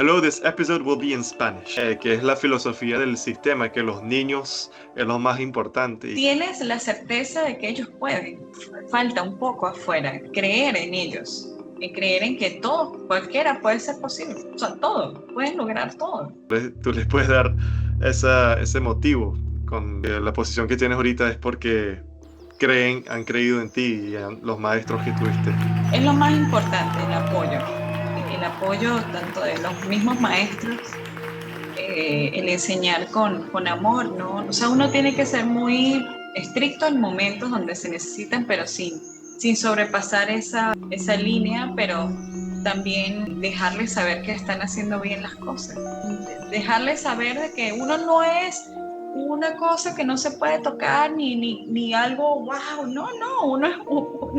Hello, this episode will be in Spanish, que es la filosofía del sistema, que los niños es lo más importante. Tienes la certeza de que ellos pueden. Falta un poco afuera, creer en ellos, creer en que todo, cualquiera puede ser posible. O sea, todo, pueden lograr todo. Tú les puedes dar ese motivo con la posición que tienes ahorita es porque han creído en ti y en los maestros que tuviste. Es lo más importante, el apoyo. El apoyo tanto de los mismos maestros, el enseñar con amor, ¿no? O sea, uno tiene que ser muy estricto en momentos donde se necesitan, pero sin sobrepasar esa línea, pero también dejarles saber que están haciendo bien las cosas. Dejarles saber de que uno no es una cosa que no se puede tocar ni algo, wow, no, uno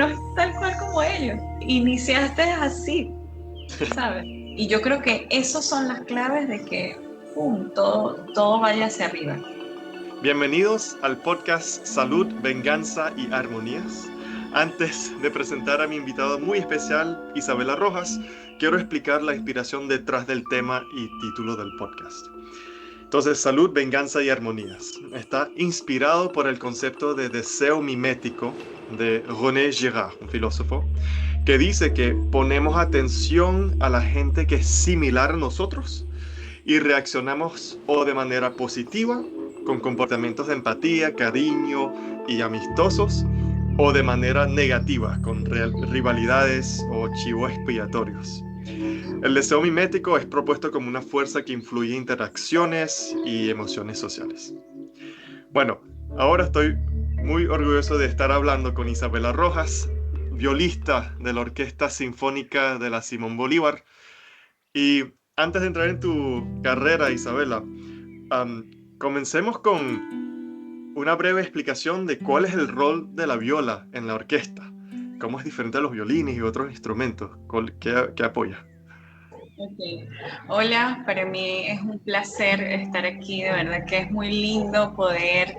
es tal cual como ellos. Iniciaste así, ¿sabes? Y yo creo que esas son las claves de que todo vaya hacia arriba. Bienvenidos al podcast Salud, Venganza y Armonías. Antes de presentar a mi invitada muy especial, Isabela Rojas, quiero explicar la inspiración detrás del tema y título del podcast. Entonces, Salud, Venganza y Armonías está inspirado por el concepto de deseo mimético de René Girard, un filósofo, que dice que ponemos atención a la gente que es similar a nosotros y reaccionamos o de manera positiva, con comportamientos de empatía, cariño y amistosos, o de manera negativa, con rivalidades o chivos expiatorios. El deseo mimético es propuesto como una fuerza que influye en interacciones y emociones sociales. Bueno, ahora estoy muy orgulloso de estar hablando con Isabela Rojas, violista de la Orquesta Sinfónica de la Simón Bolívar. Y antes de entrar en tu carrera, Isabela, comencemos con una breve explicación de cuál es el rol de la viola en la orquesta. ¿Cómo es diferente a los violines y otros instrumentos? ¿Qué apoya? Okay. Hola, para mí es un placer estar aquí, de verdad que es muy lindo poder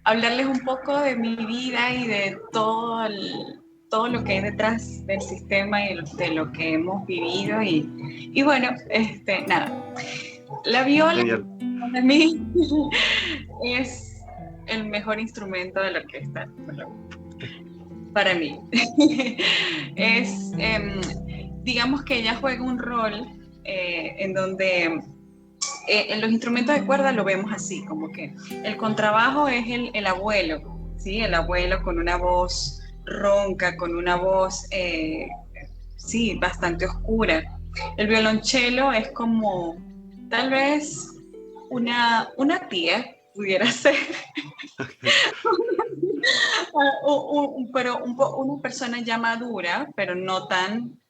hablarles un poco de mi vida y de todo lo que hay detrás del sistema y de lo que hemos vivido y bueno, nada, la viola Genial. para mí es el mejor instrumento de la orquesta, para mí. Es, digamos que ella juega un rol en donde en los instrumentos de cuerda lo vemos así, como que el contrabajo es el abuelo, ¿sí? El abuelo con una voz ronca, con una voz, sí, bastante oscura. El violonchelo es como, tal vez, una tía, pudiera ser, pero una persona ya madura, pero no tan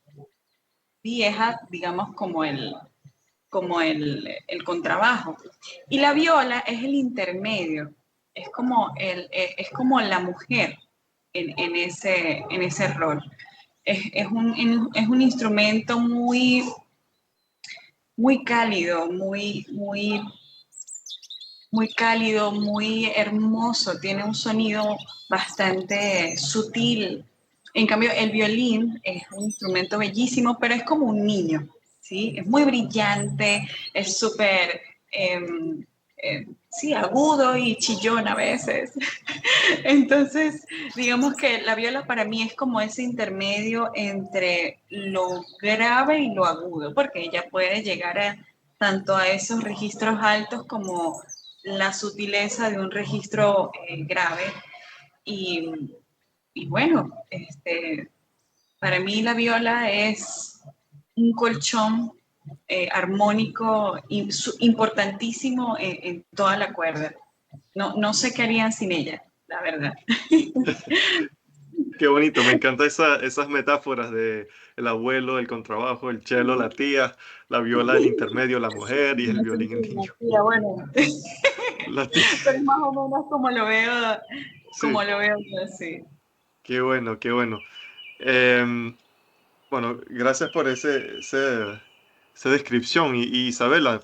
vieja, digamos, como el contrabajo. Y la viola es el intermedio, es como la mujer en ese rol. Es un instrumento muy cálido, muy cálido, muy hermoso, tiene un sonido bastante sutil. En cambio, el violín es un instrumento bellísimo, pero es como un niño, ¿sí? Es muy brillante, es súper, sí, agudo y chillón a veces. Entonces, digamos que la viola para mí es como ese intermedio entre lo grave y lo agudo, porque ella puede llegar tanto a esos registros altos como la sutileza de un registro grave. Y, y bueno, para mí la viola es un colchón armónico importantísimo en toda la cuerda. No sé qué harían sin ella, la verdad. Qué bonito, me encantan esas metáforas de el abuelo, el contrabajo, el cello, la tía, la viola, el intermedio, la mujer y el violín, el niño. Bueno, La tía. pero es más o menos como Sí, lo veo yo, sí. qué bueno, qué bueno. Em, bueno, gracias por esa descripción. Y Isabela,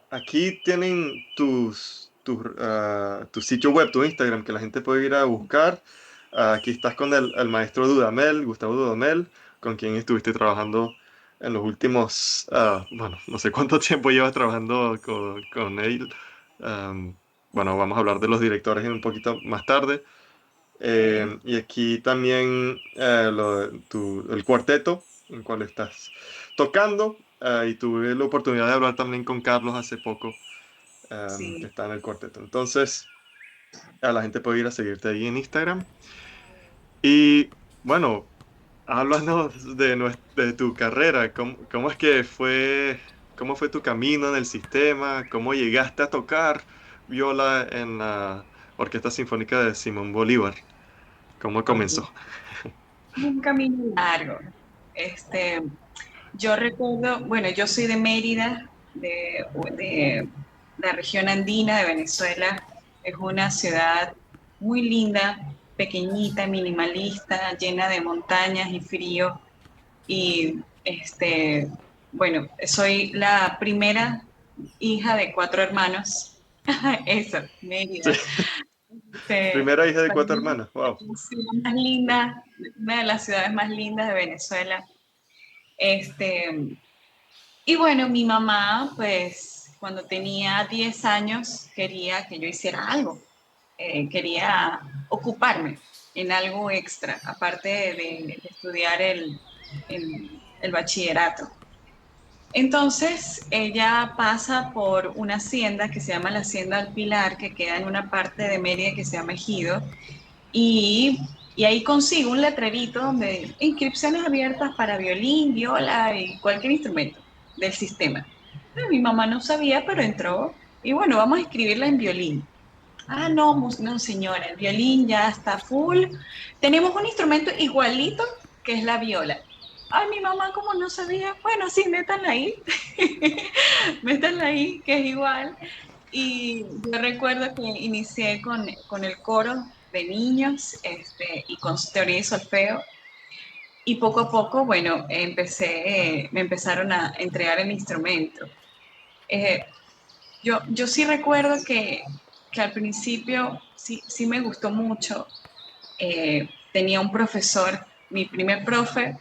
aquí tienen tu sitio web, tu Instagram, que la gente puede ir a buscar. Aquí estás con el maestro Dudamel, Gustavo Dudamel, con quien estuviste trabajando en los últimos, bueno, no sé cuánto tiempo llevas trabajando con él. Am, bueno, vamos a hablar de los directores un poquito más tarde. Ok. Y aquí también el cuarteto en el cual estás tocando. Y tuve la oportunidad de hablar también con Carlos hace poco, que Sí, está en el cuarteto. Entonces, a la gente puede ir a seguirte ahí en Instagram. Y bueno, háblanos de tu carrera. ¿Cómo es que cómo fue tu camino en el sistema? ¿Cómo llegaste a tocar viola en la Orquesta Sinfónica de Simón Bolívar? ¿Cómo ok. comenzó? Un camino largo. Este, yo recuerdo, bueno, yo soy de Mérida, de la región andina de Venezuela. Es una ciudad muy linda, pequeñita, minimalista, llena de montañas y frío. Y bueno, soy la primera hija de 4 hermanos. Eso, Sí. Mérida. Este, Primera hija de para 4 hermanas. Wow. la ciudad más linda, una de las ciudades más lindas de Venezuela. Este, y bueno, mi mamá, pues cuando tenía 10 años, quería que yo hiciera algo. Quería ocuparme en algo extra, aparte de estudiar el bachillerato. Entonces, ella pasa por una hacienda que se llama la Hacienda del Pilar, que queda en una parte de Mérida que se llama Ejido, y, y ahí consigo un letrerito donde inscripciones abiertas para violín, viola y cualquier instrumento del sistema. Mi mamá no sabía, pero entró y bueno, vamos a escribirla en violín. Ah, no, no señora, el violín ya está full. Tenemos un instrumento igualito que es la viola. Ay, mi mamá como no sabía, bueno, sí, métanla ahí, métanla ahí, que es igual. Y yo recuerdo que inicié con el coro de niños y con teoría y solfeo. Y poco a poco, bueno, me empezaron a entregar el instrumento. Eh, yo sí recuerdo que al principio sí me gustó mucho. Tenía un profesor, mi primer profe,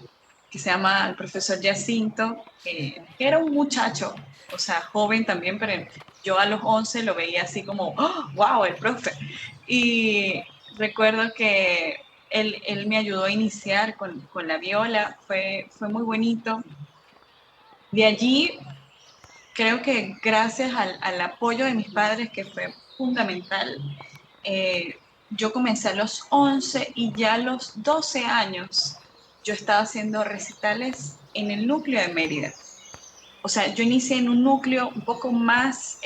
que se llama el profesor Jacinto, que era un muchacho, o sea, joven también, pero yo a los 11 lo veía así como, ¡oh, wow, el profe! Y recuerdo que él me ayudó a iniciar con la viola, fue muy bonito. De allí creo que gracias al apoyo de mis padres, que fue fundamental, eh, yo comencé a los 11 y ya a los 12 años yo estaba haciendo recitales en el núcleo de Mérida. O sea, yo inicié en un núcleo un poco más,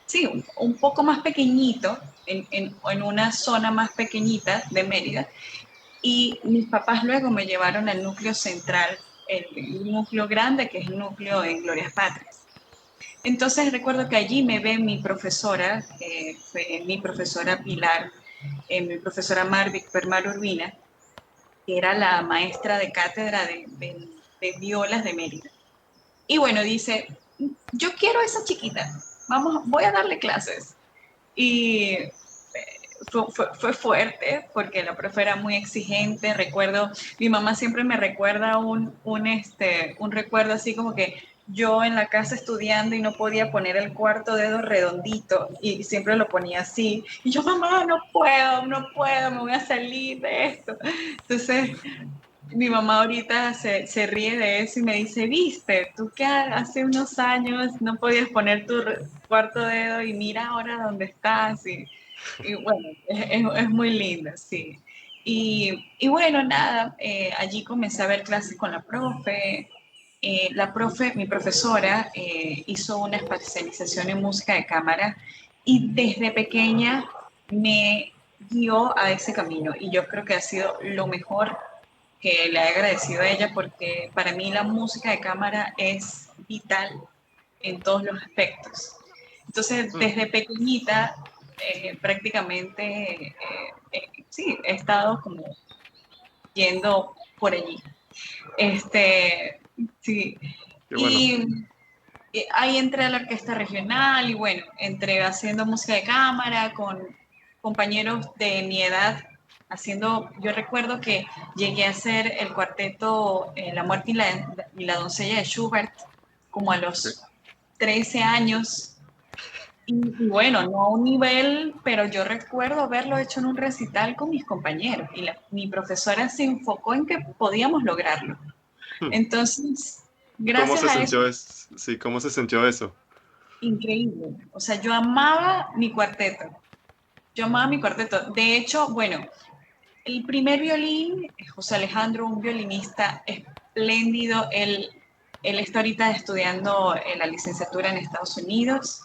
sí, un poco más pequeñito, en una zona más pequeñita de Mérida, y mis papás luego me llevaron al núcleo central, el núcleo grande, que es el núcleo en Glorias Patrias. Entonces recuerdo que allí me ve mi profesora, fue mi profesora Pilar, mi profesora Marvic Permar Urbina, que era la maestra de cátedra de violas de Mérida. Y bueno, dice, yo quiero a esa chiquita, voy a darle clases. Y fue fuerte porque la profe era muy exigente. Recuerdo, mi mamá siempre me recuerda un recuerdo así como que yo en la casa estudiando y no podía poner el cuarto dedo redondito y siempre lo ponía así. Y yo, mamá, no puedo, me voy a salir de esto. Entonces, mi mamá ahorita se ríe de eso y me dice, viste, tú que hace unos años no podías poner tu cuarto dedo y mira ahora dónde estás. Y bueno, es muy linda, sí. Y bueno, nada, allí comencé a ver clases con la profe. Mi profesora, hizo una especialización en música de cámara y desde pequeña me guió a ese camino y yo creo que ha sido lo mejor que le he agradecido a ella porque para mí la música de cámara es vital en todos los aspectos. Entonces, Mm. desde pequeñita, prácticamente, sí, he estado como yendo por allí. Este, sí, Qué bueno. y ahí entré a la orquesta regional y bueno, entré haciendo música de cámara con compañeros de mi edad, haciendo, yo recuerdo que llegué a hacer el cuarteto La muerte y la doncella de Schubert como a Ok. los 13 años. Y bueno, no a un nivel, pero yo recuerdo haberlo hecho en un recital con mis compañeros y mi profesora se enfocó en que podíamos lograrlo. Hmm. Entonces, ¿Cómo gracias se a eso, sintió eso? Sí, ¿cómo se sintió eso? increíble. O sea, yo amaba mi cuarteto. Yo amaba mi cuarteto. De hecho, bueno, el primer violín, José Alejandro, un violinista espléndido. Él está ahorita estudiando la licenciatura en Estados Unidos.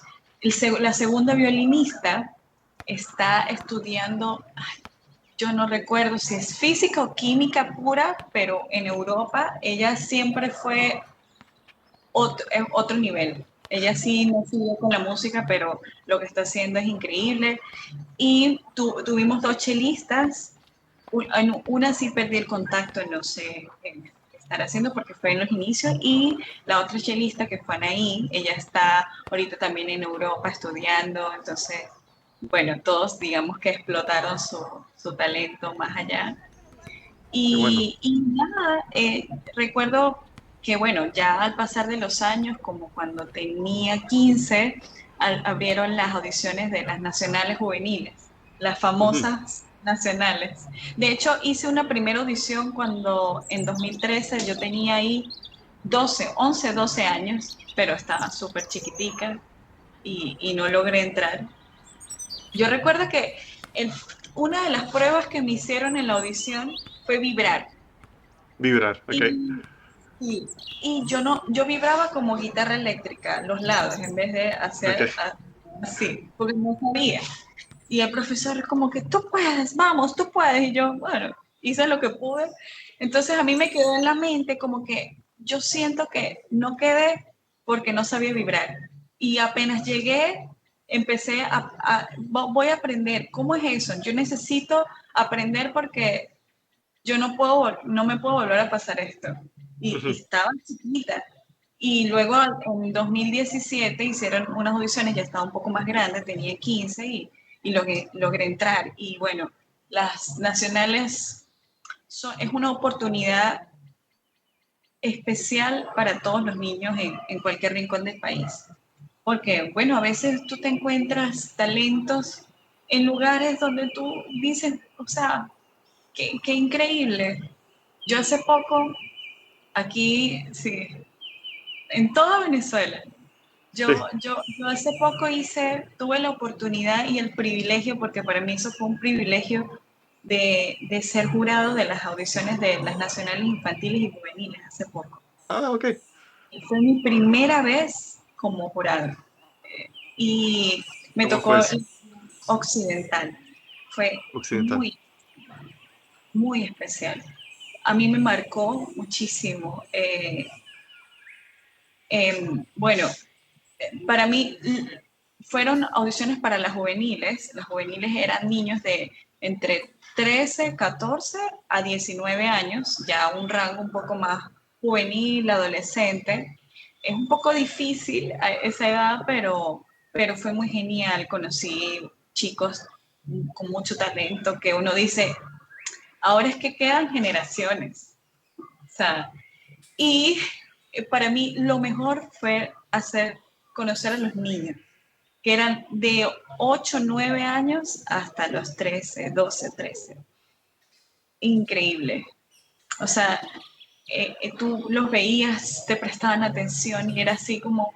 La segunda violinista está estudiando, ay, yo no recuerdo si es física o química pura, pero en Europa ella siempre fue otro nivel. Ella sí no siguió con la música, pero lo que está haciendo es increíble. Y tuvimos dos chelistas, una sí perdí el contacto, no sé qué estar haciendo porque fue en los inicios, y la otra chelista que fue Anaí, ella está ahorita también en Europa estudiando, entonces, bueno, todos digamos que explotaron su talento más allá. Qué bueno. Y nada, recuerdo que, bueno, ya al pasar de los años, como cuando tenía 15, abrieron las audiciones de las nacionales juveniles, las Ujú. famosas nacionales. De hecho, hice una primera audición cuando en 2013 yo tenía ahí 12 años, pero estaba súper chiquitica y no logré entrar. Yo recuerdo que el- una de las pruebas que me hicieron en la audición fue vibrar. Vibrar, ok. Y, y, y yo no, yo vibraba como guitarra eléctrica, los lados, en vez de Ok. hacer así, porque no sabía. Y el profesor como que tú puedes, vamos, tú puedes. Y yo, bueno, hice lo que pude. Entonces a mí me quedó en la mente como que yo siento que no quedé porque no sabía vibrar. Y apenas llegué, empecé voy a aprender. ¿Cómo es eso? Yo necesito aprender porque yo no puedo, no me puedo volver a pasar esto. Y Ujú. estaba chiquita. Y luego en 2017 hicieron unas audiciones, ya estaba un poco más grande, tenía 15 y logré entrar. Y bueno, las nacionales es una oportunidad especial para todos los niños en cualquier rincón del país. Porque, bueno, a veces tú te encuentras talentos en lugares donde tú dices, o sea, qué increíble. Yo hace poco, aquí, sí, en toda Venezuela, Sí. yo hace poco tuve la oportunidad y el privilegio, porque para mí eso fue un privilegio de ser jurado de las audiciones de las nacionales infantiles y juveniles hace poco. Ah, ok. Y fue mi primera vez como jurado. Y me ¿Cómo fue tocó eso? el occidental. Fue Occidental. muy, muy especial. A mí me marcó muchísimo. Bueno, para mí fueron audiciones para las juveniles. Las juveniles eran niños de entre 13, 14 a 19 años, ya un rango un poco más juvenil, adolescente. Es un poco difícil a esa edad, pero fue muy genial. Conocí chicos con mucho talento que uno dice, ahora es que quedan generaciones. O sea, y para mí lo mejor fue conocer a los niños, que eran de 8 9 años hasta los 13 12 13. Increíble. O sea, tú los veías, te prestaban atención y era así como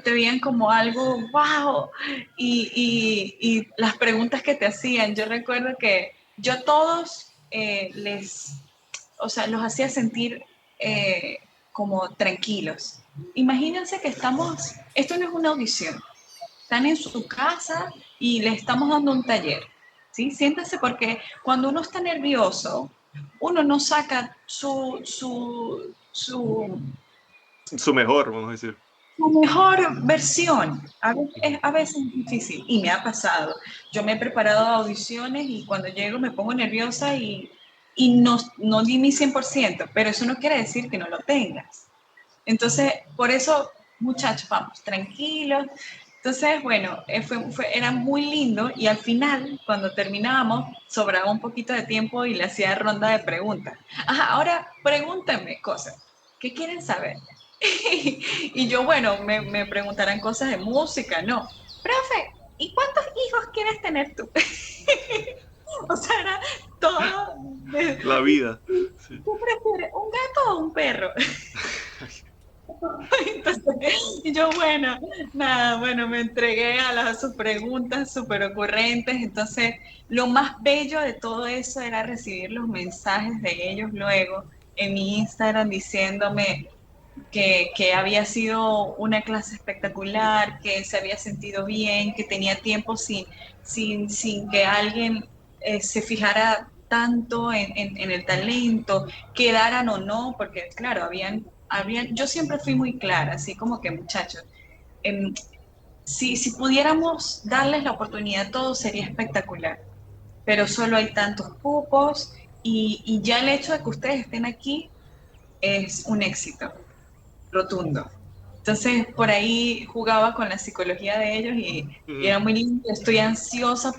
te veían como algo, wow. Y las preguntas que te hacían, yo recuerdo que yo a todos o sea, los hacía sentir como tranquilos. Imagínense que esto no es una audición, están en su casa y le estamos dando un taller, ¿sí? Siéntense porque cuando uno está nervioso, uno no saca Su mejor, vamos a decir. su mejor versión. A veces es difícil y me ha pasado. Yo me he preparado a audiciones y cuando llego me pongo nerviosa y no di mi 100%, pero eso no quiere decir que no lo tengas. Entonces, por eso, muchachos, vamos, tranquilos. Entonces, bueno, era muy lindo y al final, cuando terminábamos, sobraba un poquito de tiempo y le hacía ronda de preguntas. Ajá, ahora pregúntame cosas. ¿Qué quieren saber? Y yo, bueno, me preguntarán cosas de música, ¿no? Profe, ¿y cuántos hijos quieres tener tú? O sea, era todo. La vida. Sí. ¿Qué prefieres, un gato o un perro? Entonces, y yo, bueno, nada, bueno, me entregué a sus preguntas súper ocurrentes. Entonces, lo más bello de todo eso era recibir los mensajes de ellos luego en mi Instagram diciéndome que había sido una clase espectacular, que se había sentido bien, que tenía tiempo sin que alguien se fijara tanto en el talento, quedaran o no, porque claro, yo siempre fui muy clara, así como que muchachos, em, si pudiéramos darles la oportunidad, todo sería espectacular, pero solo hay tantos cupos y ya el hecho de que ustedes estén aquí es un éxito rotundo. Entonces, por ahí jugaba con la psicología de ellos y Ujú. era muy lindo. Estoy ansiosa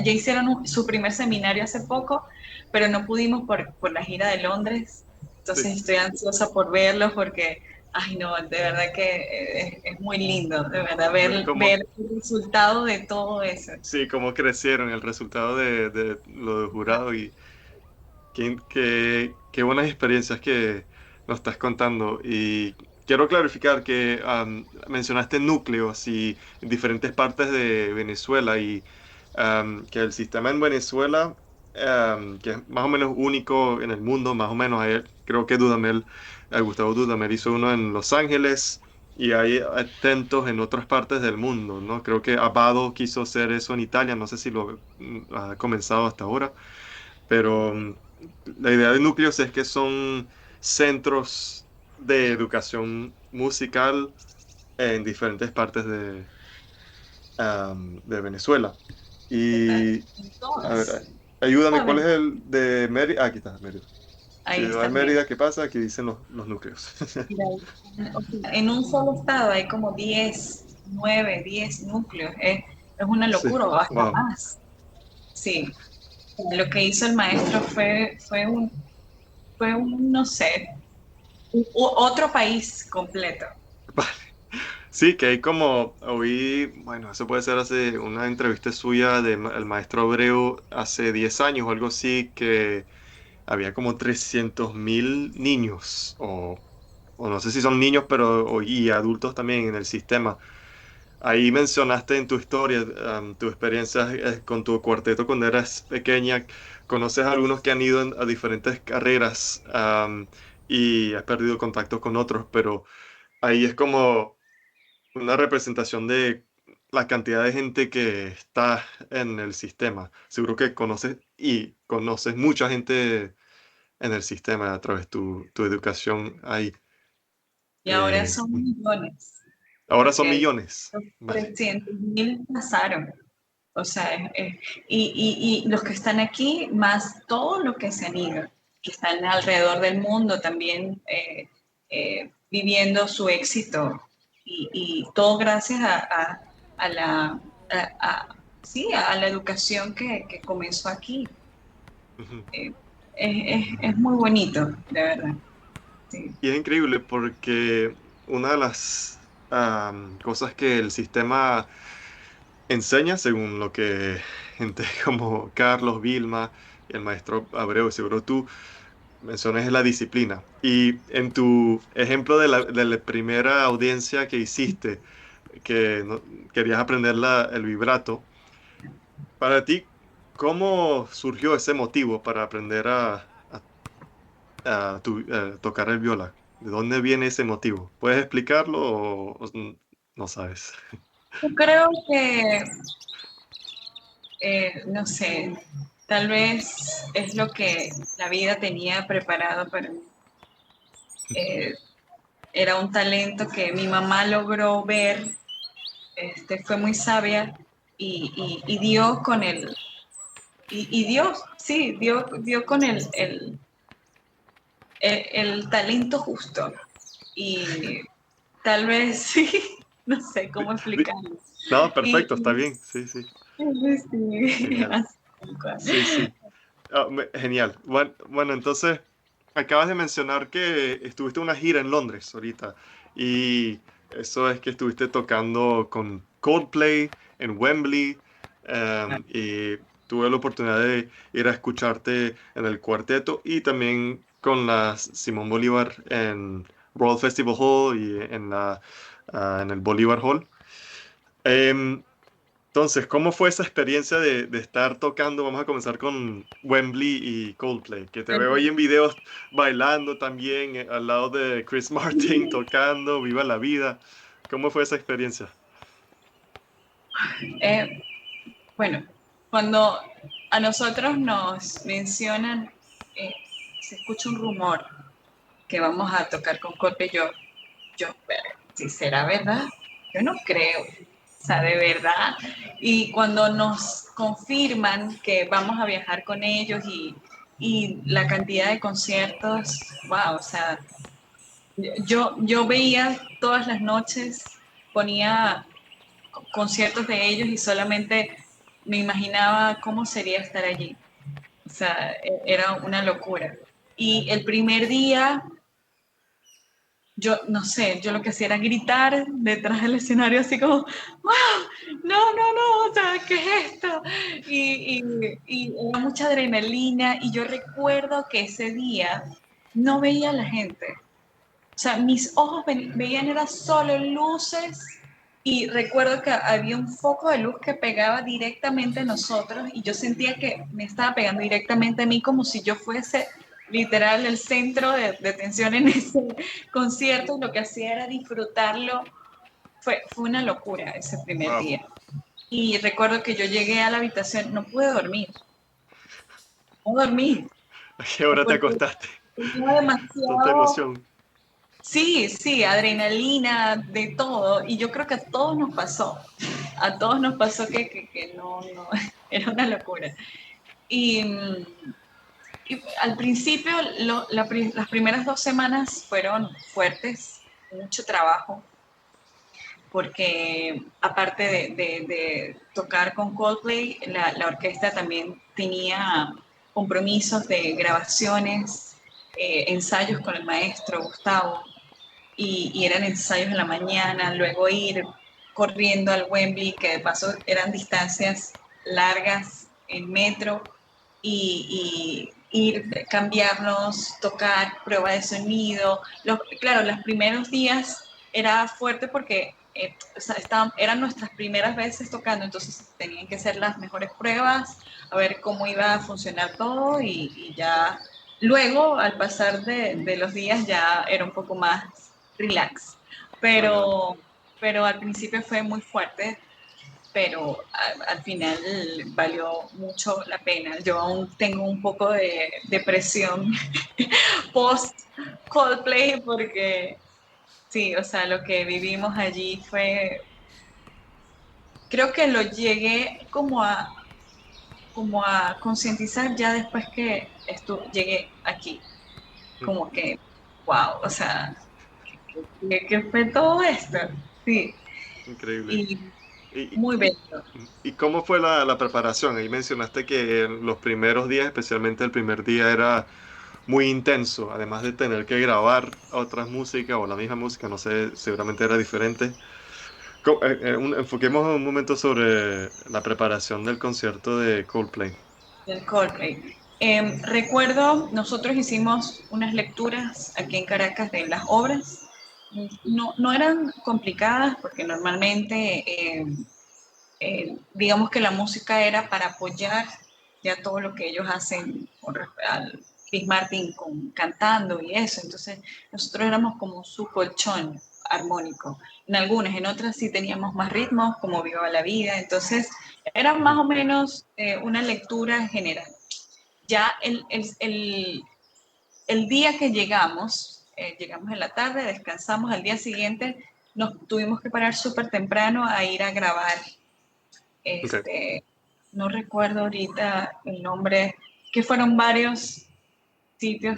ya hicieron su primer seminario hace poco, pero no pudimos por la gira de Londres. Sí. Entonces, estoy ansiosa por verlos porque, ay no, de verdad que es muy lindo, de verdad, Ver cómo, ver el resultado de todo eso. sí, cómo crecieron el resultado de lo de jurado y qué buenas experiencias que nos estás contando. Y quiero clarificar que mencionaste núcleos y en diferentes partes de Venezuela y que el sistema en Venezuela, que es más o menos único en el mundo, más o menos, creo que Dudamel, Gustavo Dudamel hizo uno en Los Ángeles. Y hay atentos en otras partes del mundo, ¿no? Creo que Abbado quiso hacer eso en Italia, no sé si lo ha comenzado hasta ahora, pero la idea de núcleos es que son centros de educación musical en diferentes partes de Venezuela. Total, Y, en a ver, todas. ayúdame, ¿cuál ¿Sabes? es el de Mérida? Ah, aquí está, Mérida. Ahí Ciudad de está Mérida. Mérida, ¿qué pasa? Aquí dicen los núcleos. Mira, o sea, en un solo estado hay como 10, 9, 10 núcleos. Es una Sí, locura, o hasta wow. más. Sí, lo que hizo el maestro fue un, no sé, otro país completo. Sí, que hay como, oí, bueno, eso puede ser hace una entrevista suya del maestro Abreu hace 10 años o algo así, que había como 300.000 niños, o no sé si son niños, pero y adultos también en el sistema. Ahí mencionaste en tu historia, tu experiencia con tu cuarteto cuando eras pequeña. ¿Conoces a algunos que han ido a diferentes carreras, y has perdido contacto con otros? Pero ahí es como una representación de la cantidad de gente que está en el sistema. Seguro que conoces mucha gente en el sistema a través de tu educación ahí. Y ahora Eh, son millones, ahora son porque millones. los Vale. 300.000 pasaron. O sea, y los que están aquí, más todos los que se han ido, que están alrededor del mundo también viviendo su éxito. Y todo gracias a la, sí, a la educación que comenzó aquí. Ujú. Eh, es muy bonito, de verdad. Sí. Y es increíble porque una de las cosas que el sistema enseña, según lo que gente como Carlos, Vilma y el maestro Abreu, y seguro tú mencionas, es la disciplina. Y en tu ejemplo de la primera audiencia que hiciste, que querías aprender el vibrato, para ti, ¿cómo surgió ese motivo para aprender a tocar el viola? ¿De dónde viene ese motivo? ¿Puedes explicarlo o no sabes? Yo creo que, no sé, tal vez es lo que la vida tenía preparado para mí. Eh, Era un talento que mi mamá logró ver, fue muy sabia y dio con y Dios, sí, dio con el talento justo. Y tal vez sí, no sé cómo explicarlo. No, Y, perfecto, está bien. Sí, sí. sí, Genial. así, tal cual. Sí, sí. Genial. Bueno, entonces, acabas de mencionar que estuviste en una gira en Londres ahorita. Y eso es que estuviste tocando con Coldplay en Wembley. Y tuve la oportunidad de ir a escucharte en el cuarteto y también con la Simón Bolívar en Royal Festival Hall y en el Bolívar Hall. Em, entonces, ¿cómo fue esa experiencia de estar tocando? Vamos a comenzar con Wembley y Coldplay, que te veo ahí en videos bailando también al lado de Chris Martin tocando, Viva la vida. ¿Cómo fue esa experiencia? Eh, bueno, cuando a nosotros nos mencionan, eh, se escucha un rumor que vamos a tocar con Coldplay, pero si será verdad, yo no creo, o sea, de verdad. Y cuando nos confirman que vamos a viajar con ellos y la cantidad de conciertos, wow, o sea, yo veía todas las noches, ponía conciertos de ellos y solamente me imaginaba cómo sería estar allí. O sea, era una locura. Y el primer día yo no sé, yo lo que hacía era gritar detrás del escenario así como, ¡wow! No, no, no, o sea, ¿qué es esto? Y era mucha adrenalina y yo recuerdo que ese día no veía a la gente. O sea, mis ojos veían era solo luces y recuerdo que había un foco de luz que pegaba directamente a nosotros y yo sentía que me estaba pegando directamente a mí como si yo fuese literal el centro de atención en ese concierto y lo que hacía era disfrutarlo. Fue una locura ese primer Wow. día. Y recuerdo que yo llegué a la habitación, no pude dormir, no dormí, ¿A qué hora te porque acostaste? tenía Tanta demasiado. emoción. Sí, sí, adrenalina, de todo. Y yo creo que a todos nos pasó. A todos nos pasó que no, no, era una locura. Y, y al principio, las primeras 2 semanas fueron fuertes, mucho trabajo, porque aparte de tocar con Coldplay, la orquesta también tenía compromisos de grabaciones, ensayos con el maestro Gustavo y eran ensayos en la mañana, luego ir corriendo al Wembley, que de paso eran distancias largas en metro, y ir, cambiarnos, tocar, prueba de sonido. Claro, los primeros días era fuerte porque o sea, eran nuestras primeras veces tocando, entonces tenían que ser las mejores pruebas, a ver cómo iba a funcionar todo y ya luego, al pasar de los días, ya era un poco más relax. Vale, vale. Pero al principio fue muy fuerte, pero al final valió mucho la pena. Yo aún tengo un poco de depresión post Coldplay porque sí, o sea, lo que vivimos allí fue, creo que lo llegué como a concientizar ya después que llegué aquí, como que, wow, o sea, ¿qué fue todo esto? Sí, Increíble. y ¿Y, muy y, bello. y cómo fue la preparación? Ahí mencionaste que en los primeros días, especialmente el primer día, era muy intenso, además de tener que grabar otras músicas o la misma música, no sé, seguramente era diferente. Enfoquemos un momento sobre la preparación del concierto de Coldplay. Del Coldplay. Recuerdo, nosotros hicimos unas lecturas aquí en Caracas de las obras. No, no eran complicadas porque normalmente, digamos que la música era para apoyar ya todo lo que ellos hacen al Chris Martin cantando y eso. Entonces, nosotros éramos como su colchón armónico. En otras sí teníamos más ritmos, como Viva la Vida. Entonces, era más Ujú. o menos una lectura general. Ya el día que llegamos en la tarde, descansamos, al día siguiente nos tuvimos que parar súper temprano a ir a grabar. Ok. Este, no recuerdo ahorita el nombre, que fueron varios sitios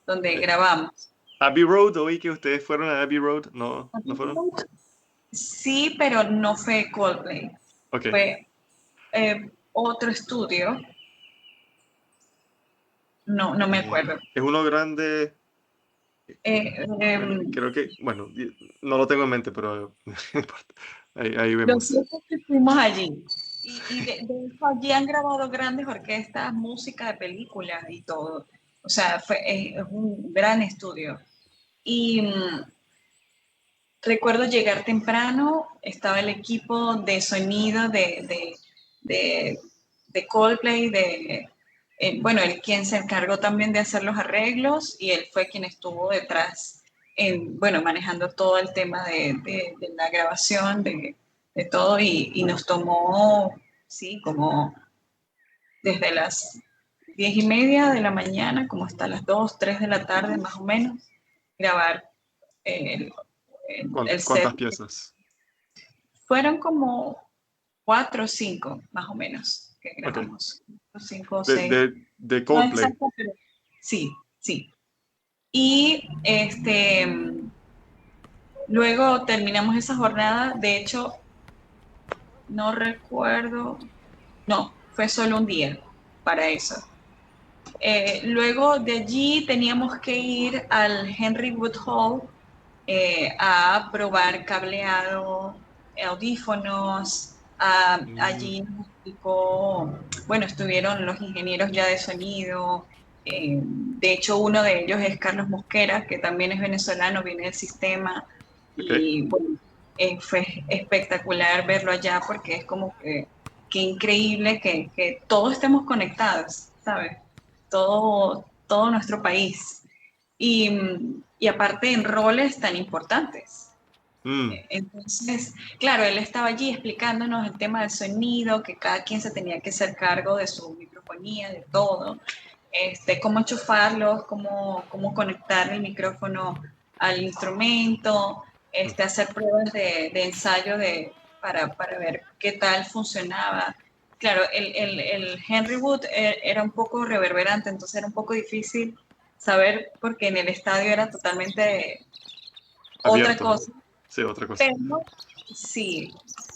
donde Eh, grabamos. Abbey Road, oí que ustedes fueron a Abbey Road. No, no fueron. sí, pero no fue Coldplay, Ok. fue otro estudio, no me acuerdo. Es uno grande, Eh, creo que, bueno, no lo tengo en mente, pero no importa. Ahí Lo vemos. cierto es que fuimos allí. Y de hecho allí han grabado grandes orquestas, música de películas y todo. O sea, es un gran estudio. Y recuerdo llegar temprano, estaba el equipo de sonido de, de Coldplay, bueno, él quien se encargó también de hacer los arreglos y él fue quien estuvo detrás, bueno, manejando todo el tema de la grabación, de todo y nos tomó, sí, como desde las 10:30 de la mañana, como hasta las 2, 3 de la tarde más o menos, grabar el, el set. ¿Cuántas piezas? Fueron como 4 o 5, más o menos, que Ok. grabamos. 5 o 6. De No Coldplay. exacto, pero sí, sí. Y luego terminamos esa jornada. De hecho, no recuerdo. No, fue solo un día para eso. Luego de allí teníamos que ir al Henry Wood Hall a probar cableado, audífonos. Mm, Allí nos explicó, bueno, estuvieron los ingenieros ya de sonido. De hecho, uno de ellos es Carlos Mosquera, que también es venezolano, viene del sistema. ok. Y bueno, fue espectacular verlo allá porque es como que increíble que todos estemos conectados, ¿sabes? Todo nuestro país y aparte en roles tan importantes. Mm, Entonces, claro, él estaba allí explicándonos el tema del sonido, que cada quien se tenía que hacer cargo de su microfonía, de todo, cómo enchufarlos, cómo conectar el micrófono al instrumento, mm. hacer pruebas de ensayo para ver qué tal funcionaba. Claro, el Henry Wood era un poco reverberante, entonces era un poco difícil saber porque en el estadio era totalmente otra Abierto. cosa. Sí, otra cosa. Pero sí,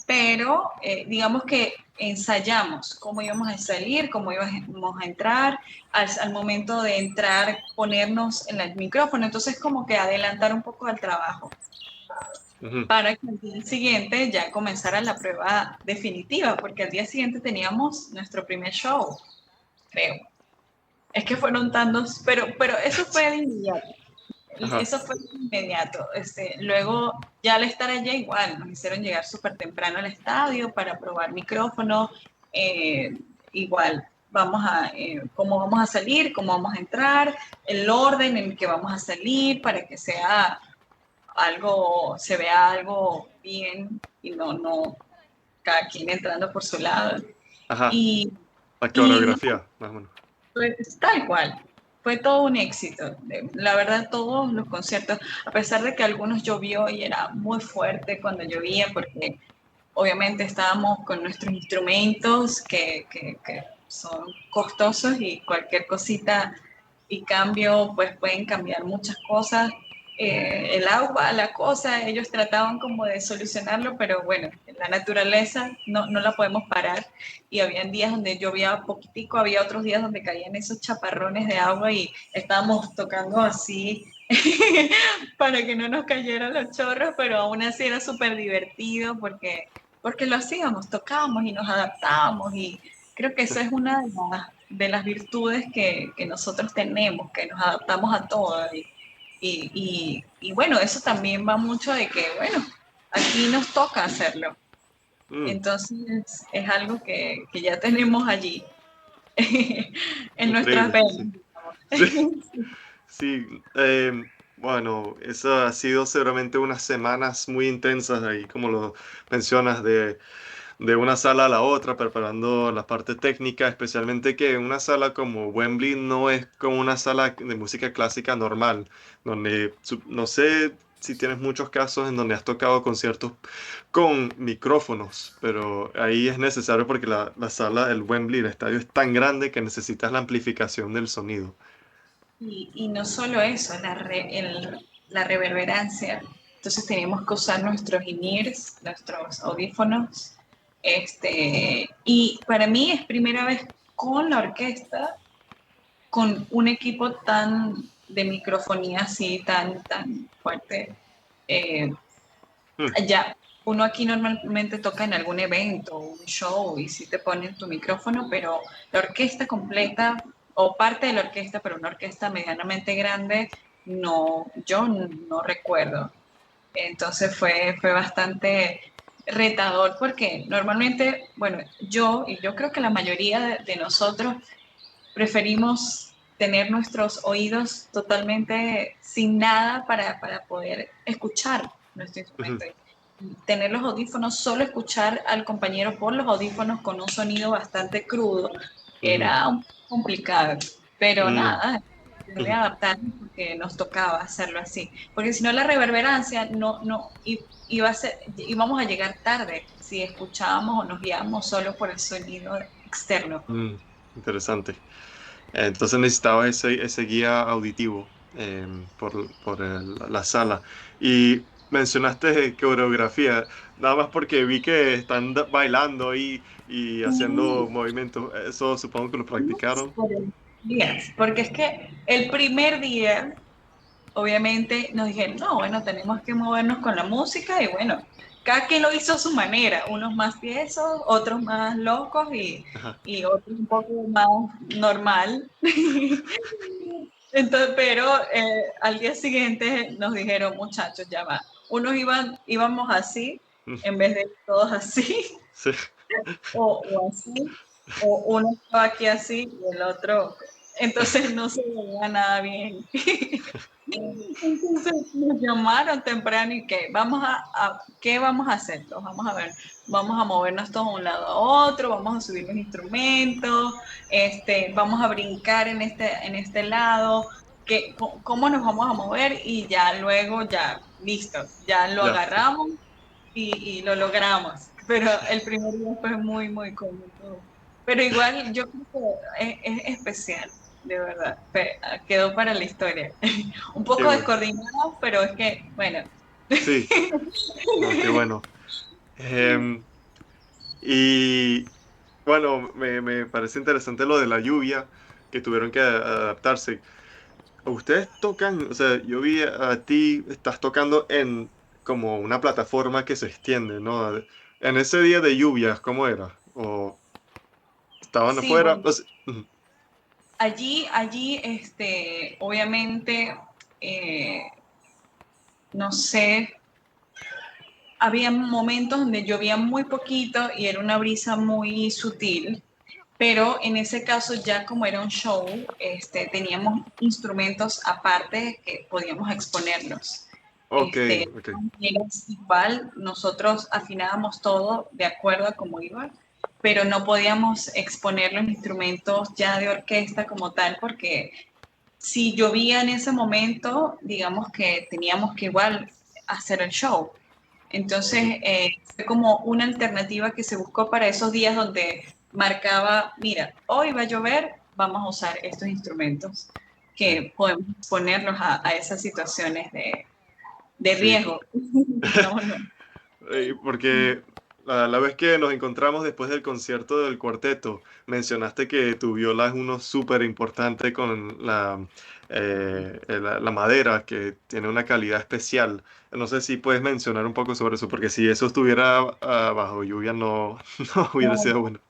pero digamos que ensayamos cómo íbamos a salir, cómo íbamos a entrar, al momento de entrar ponernos en el micrófono, entonces como que adelantar un poco el trabajo Ujú. para que al día siguiente ya comenzara la prueba definitiva, porque al día siguiente teníamos nuestro primer show, creo. Es que fueron tantos, pero eso fue de inmediato. Ajá. Eso fue inmediato. Luego, ya al estar allá, igual, nos hicieron llegar súper temprano al estadio para probar micrófono. Igual, cómo vamos a salir, cómo vamos a entrar, el orden en que vamos a salir para que sea algo, se vea algo bien y no cada quien entrando por su lado. Ajá. Y, La y no, coreografía, más o menos. pues tal cual. Fue todo un éxito. La verdad, todos los conciertos, a pesar de que algunos llovió y era muy fuerte cuando llovía, porque obviamente estábamos con nuestros instrumentos que son costosos y cualquier cosita y cambio, pues pueden cambiar muchas cosas. El agua, la cosa, ellos trataban como de solucionarlo, pero bueno, la naturaleza no la podemos parar y habían días donde llovía poquitico, había otros días donde caían esos chaparrones de agua y estábamos tocando así para que no nos cayeran los chorros, pero aún así era súper divertido porque lo hacíamos, tocábamos y nos adaptábamos y creo que eso es una de las virtudes que nosotros tenemos, que nos adaptamos a todo y bueno, eso también va mucho de que, bueno, aquí nos toca hacerlo. Mm, Entonces es algo que ya tenemos allí en nuestras increíble, venas. sí. Sí, sí. Bueno, eso ha sido seguramente unas semanas muy intensas ahí, como lo mencionas, de una sala a la otra, preparando la parte técnica, especialmente que una sala como Wembley no es como una sala de música clásica normal, donde no sé si tienes muchos casos en donde has tocado conciertos con micrófonos, pero ahí es necesario porque la sala del Wembley, el estadio es tan grande que necesitas la amplificación del sonido. Y no solo eso, la reverberancia. entonces teníamos que usar nuestros in-ears, nuestros audífonos, y para mí es primera vez con la orquesta, con un equipo tan de microfonía así, tan fuerte. Eh, Mm, ya, uno aquí normalmente toca en algún evento, un show, y sí te ponen tu micrófono, pero la orquesta completa, o parte de la orquesta, pero una orquesta medianamente grande, no, yo no recuerdo. Entonces fue bastante retador porque normalmente, bueno, yo y yo creo que la mayoría de nosotros preferimos tener nuestros oídos totalmente sin nada para poder escuchar nuestro ujú, instrumento. Tener los audífonos, solo escuchar al compañero por los audífonos con un sonido bastante crudo, ujú, era un poco complicado, pero mm, nada, de ujú. adaptar porque nos tocaba hacerlo así, porque si no la reverberancia iba a ser, íbamos a llegar tarde si escuchábamos o nos guiábamos solo por el sonido externo. Mm, interesante. Entonces necesitaba ese guía auditivo por la sala. Y mencionaste coreografía, nada más porque vi que están bailando y haciendo movimientos. Eso supongo que lo practicaron. Por el día, porque es que el primer día, obviamente, nos dijeron, no, bueno, tenemos que movernos con la música y bueno, cada quien lo hizo a su manera, unos más tiesos, otros más locos Ajá. y otros un poco más normal. Entonces, pero al día siguiente nos dijeron, muchachos, ya va, íbamos así, Mm, en vez de todos así, sí. o así, o uno estaba aquí así y el otro, entonces no se veía nada bien. Entonces nos llamaron temprano y que ¿qué vamos a hacer? Los vamos a ver, vamos a movernos todos de un lado a otro, vamos a subir los instrumentos, vamos a brincar en este lado, ¿cómo nos vamos a mover? Y ya luego, ya, listo, ya lo Ya. agarramos y lo logramos. Pero el primer día fue muy, muy cómodo. Pero igual yo creo que es especial, de verdad. Quedó para la historia. Un Qué poco bueno. descoordinado, pero es que, bueno. Sí. No, qué bueno. Em, y bueno, me parece interesante lo de la lluvia, que tuvieron que adaptarse. Ustedes tocan, o sea, yo vi a ti, estás tocando en como una plataforma que se extiende, ¿no? En ese día de lluvias, ¿cómo era? ¿O estaban Sí, afuera? bueno, O sea, ujú, allí, obviamente, eh, no sé, había momentos donde llovía muy poquito y era una brisa muy sutil. Pero en ese caso ya como era un show, teníamos instrumentos aparte que podíamos exponerlos. ok, ok. Igual nosotros afinábamos todo de acuerdo a cómo iba, pero no podíamos exponer los instrumentos ya de orquesta como tal, porque si llovía en ese momento, digamos que teníamos que igual hacer el show. Entonces, Ujú, fue como una alternativa que se buscó para esos días donde marcaba, mira, hoy va a llover, vamos a usar estos instrumentos sí, que podemos ponernos a esas situaciones de sí. riesgo, digámoslo. Porque la vez que nos encontramos después del concierto del cuarteto, mencionaste que tu viola es uno súper importante con la madera, que tiene una calidad especial. No sé si puedes mencionar un poco sobre eso, porque si eso estuviera bajo lluvia no, no hubiera sido bueno.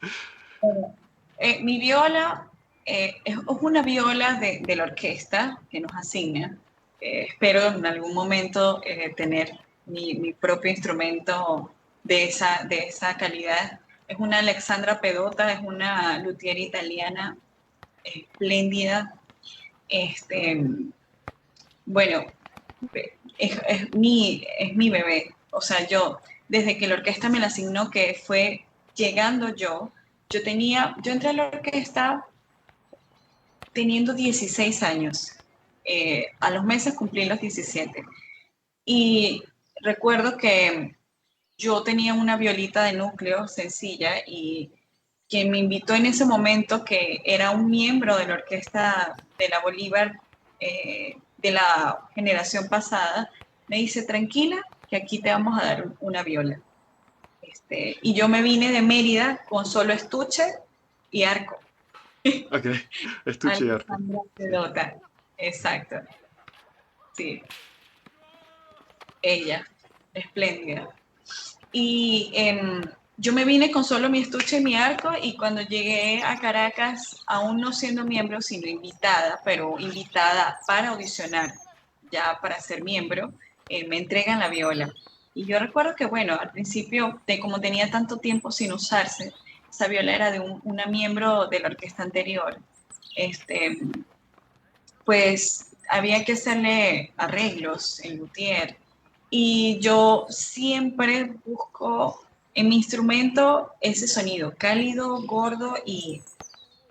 Mi viola es una viola de la orquesta que nos asigna. Espero en algún momento tener mi propio instrumento de esa calidad. Es una Alexandra Pedota, es una luthier italiana espléndida. Este, bueno, es mi bebé. O sea, desde que la orquesta me la asignó, que fue llegando yo entré a la orquesta teniendo 16 años. A los meses cumplí los 17. Y recuerdo que yo tenía una violita de núcleo sencilla y quien me invitó en ese momento, que era un miembro de la orquesta de la Bolívar de la generación pasada, me dice, tranquila, que aquí te vamos a dar una viola. Y yo me vine de Mérida con solo estuche y arco. Ok, estuche y arco. Alejandra Sí. Pedota, exacto, sí, ella, espléndida. Y yo me vine con solo mi estuche y mi arco y cuando llegué a Caracas, aún no siendo miembro, sino invitada, pero invitada para audicionar, ya para ser miembro, me entregan la viola. Y yo recuerdo que, bueno, al principio, como tenía tanto tiempo sin usarse, esa viola era de una miembro de la orquesta anterior, este, pues había que hacerle arreglos en luthier. Y yo siempre busco en mi instrumento ese sonido cálido, gordo y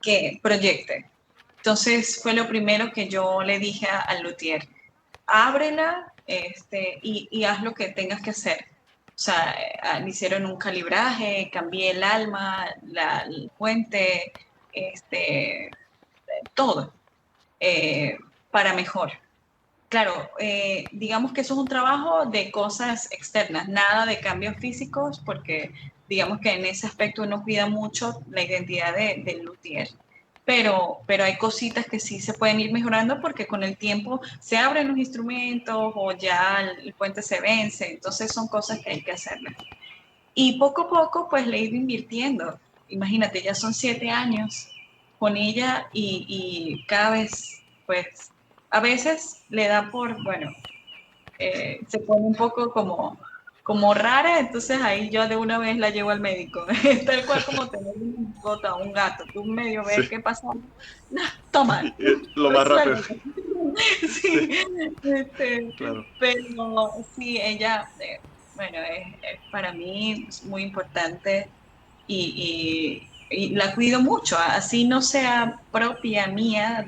que proyecte. Entonces fue lo primero que yo le dije al luthier, ábrela y haz lo que tengas que hacer. O sea, le hicieron un calibraje, cambié el alma, el puente, todo eh, para mejor. Claro, digamos que eso es un trabajo de cosas externas, nada de cambios físicos, porque digamos que en ese aspecto uno cuida mucho la identidad del luthier. Pero hay cositas que sí se pueden ir mejorando porque con el tiempo se abren los instrumentos o ya el puente se vence, entonces son cosas que hay que hacerlas. Y poco a poco pues le he ido invirtiendo. Imagínate, ya son 7 años con ella y cada vez pues a veces le da por, bueno, se pone un poco como rara, entonces ahí yo de una vez la llevo al médico. Tal cual como tener una mascota, un gato, tú medio Sí, ves qué pasa, nah, toma, lo más rápido. resuelve. Sí, Sí, claro. pero sí, ella, bueno, para mí es muy importante y la cuido mucho, así no sea propia mía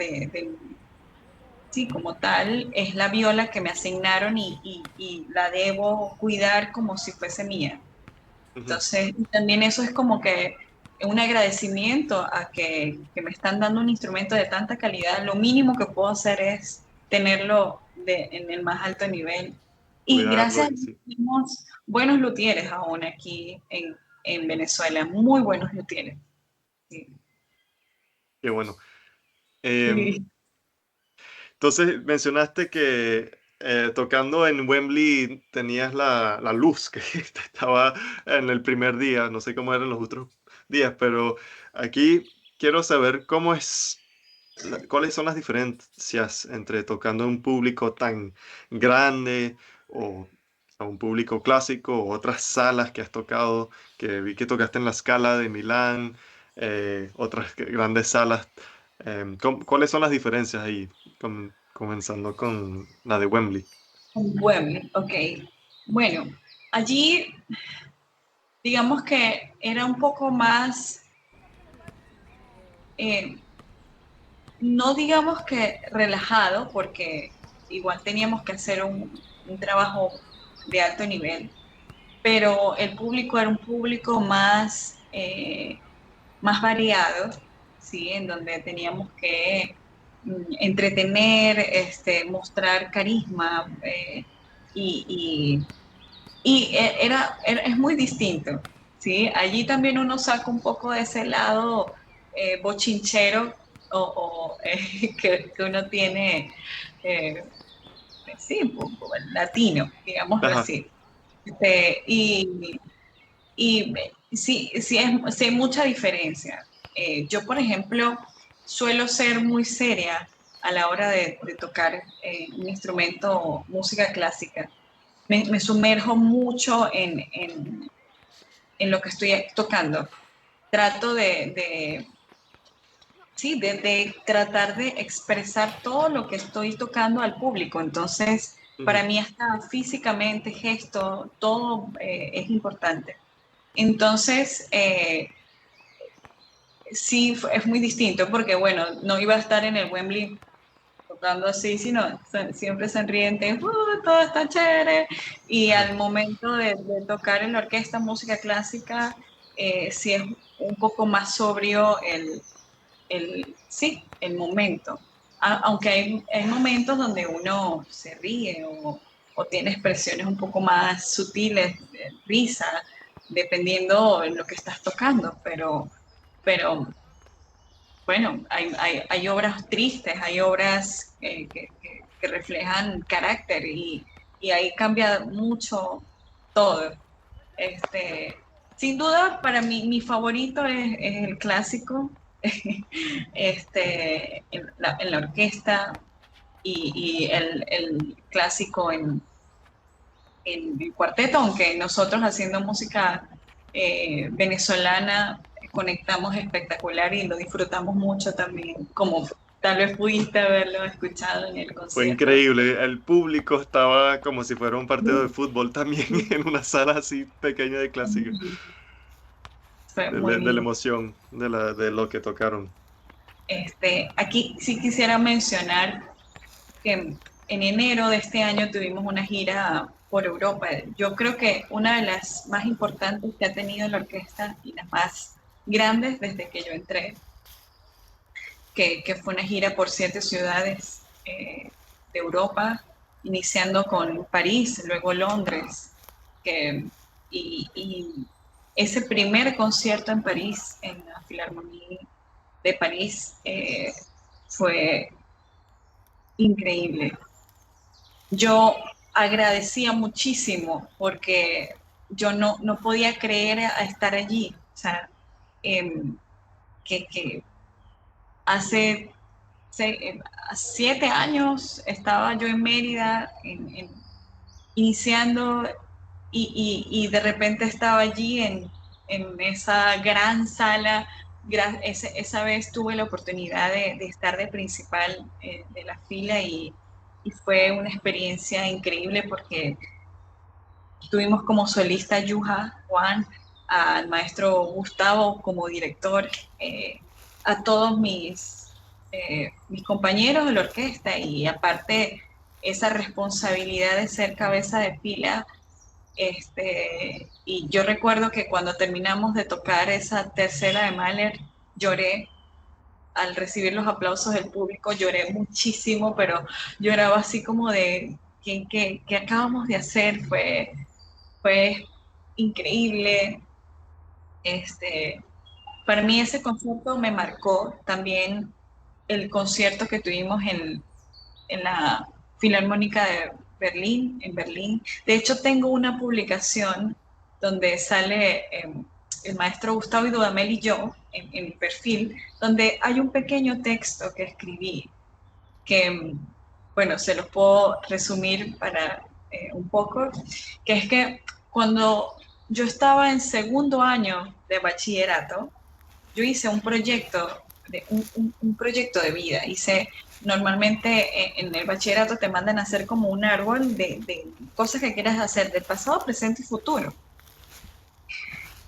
sí, como tal, es la viola que me asignaron y la debo cuidar como si fuese mía. Ujú. Entonces, también eso es como que un agradecimiento a que me están dando un instrumento de tanta calidad. Lo mínimo que puedo hacer es tenerlo en el más alto nivel. Y Cuidarlo gracias a y Dios sí. tenemos buenos luthieres aún aquí en Venezuela, muy buenos luthieres. Sí. Qué bueno. Em, Sí. entonces mencionaste que tocando en Wembley tenías la luz que estaba en el primer día, no sé cómo eran los otros días, pero aquí quiero saber cómo es, cuáles son las diferencias entre tocando en un público tan grande o a un público clásico o otras salas que has tocado, que vi que tocaste en la Scala de Milán, otras grandes salas. ¿Cuáles son las diferencias ahí? Comenzando con la de Wembley. Wembley, ok. Bueno, allí digamos que era un poco más, eh, no digamos que relajado, porque igual teníamos que hacer un trabajo de alto nivel, pero el público era un público más variado, ¿sí? En donde teníamos que entretener, mostrar carisma es muy distinto, ¿sí? Allí también uno saca un poco de ese lado bochinchero que uno tiene, eh, sí, latino, digámoslo Ajá. así. Este, y, y sí, sí hay mucha diferencia. Yo, por ejemplo, suelo ser muy seria a la hora de tocar un instrumento, música clásica. Me sumerjo mucho en lo que estoy tocando. Trato sí, de tratar de expresar todo lo que estoy tocando al público. Entonces, para Ujú. mí hasta físicamente, gesto, todo es importante. Entonces, sí, es muy distinto porque, bueno, no iba a estar en el Wembley tocando así, sino siempre sonriente, todo está chévere. Y Ajá. al momento de tocar en la orquesta música clásica, sí es un poco más sobrio sí, el momento. Aunque hay momentos donde uno se ríe o tiene expresiones un poco más sutiles, risa, dependiendo de lo que estás tocando, pero bueno, hay obras tristes, hay obras que reflejan carácter y ahí cambia mucho todo. Este, Sin duda, para mí, mi favorito es el clásico, en la orquesta y el clásico en el cuarteto, aunque nosotros haciendo música venezolana conectamos espectacular y lo disfrutamos mucho también, como tal vez pudiste haberlo escuchado en el Fue concierto. increíble. El público estaba como si fuera un partido de fútbol también en una sala así pequeña de clásica, Fue muy de la lindo. emoción de lo que tocaron. Aquí sí quisiera mencionar que en enero de este año tuvimos una gira por Europa. Yo creo que una de las más importantes que ha tenido la orquesta y las más grandes desde que yo entré, que fue una gira por 7 ciudades de Europa, iniciando con París, luego Londres, que, y ese primer concierto en París, en la Filarmonía de París, fue increíble. Yo agradecía muchísimo porque yo no podía creer a estar allí. O sea, em, que hace 7 años estaba yo en Mérida iniciando y de repente estaba allí en esa gran sala. Esa vez tuve la oportunidad de estar de principal de la fila y fue una experiencia increíble porque tuvimos como solista Yuja Juan, al maestro Gustavo como director, a todos mis compañeros de la orquesta y aparte esa responsabilidad de ser cabeza de fila. Y yo recuerdo que cuando terminamos de tocar esa tercera de Mahler, lloré al recibir los aplausos del público, lloré muchísimo, pero lloraba así como de ¿qué acabamos de hacer? Fue increíble. Este, para mí ese concierto me marcó también el concierto que tuvimos en la Filarmónica de Berlín, en Berlín. De hecho, tengo una publicación donde sale el maestro Gustavo Dudamel y yo en mi perfil, donde hay un pequeño texto que escribí que, bueno, se los puedo resumir para un poco, que es que cuando yo estaba en segundo año de bachillerato, yo hice un proyecto un proyecto de vida. Normalmente en el bachillerato te mandan a hacer como un árbol de cosas que quieras hacer del pasado, presente y futuro.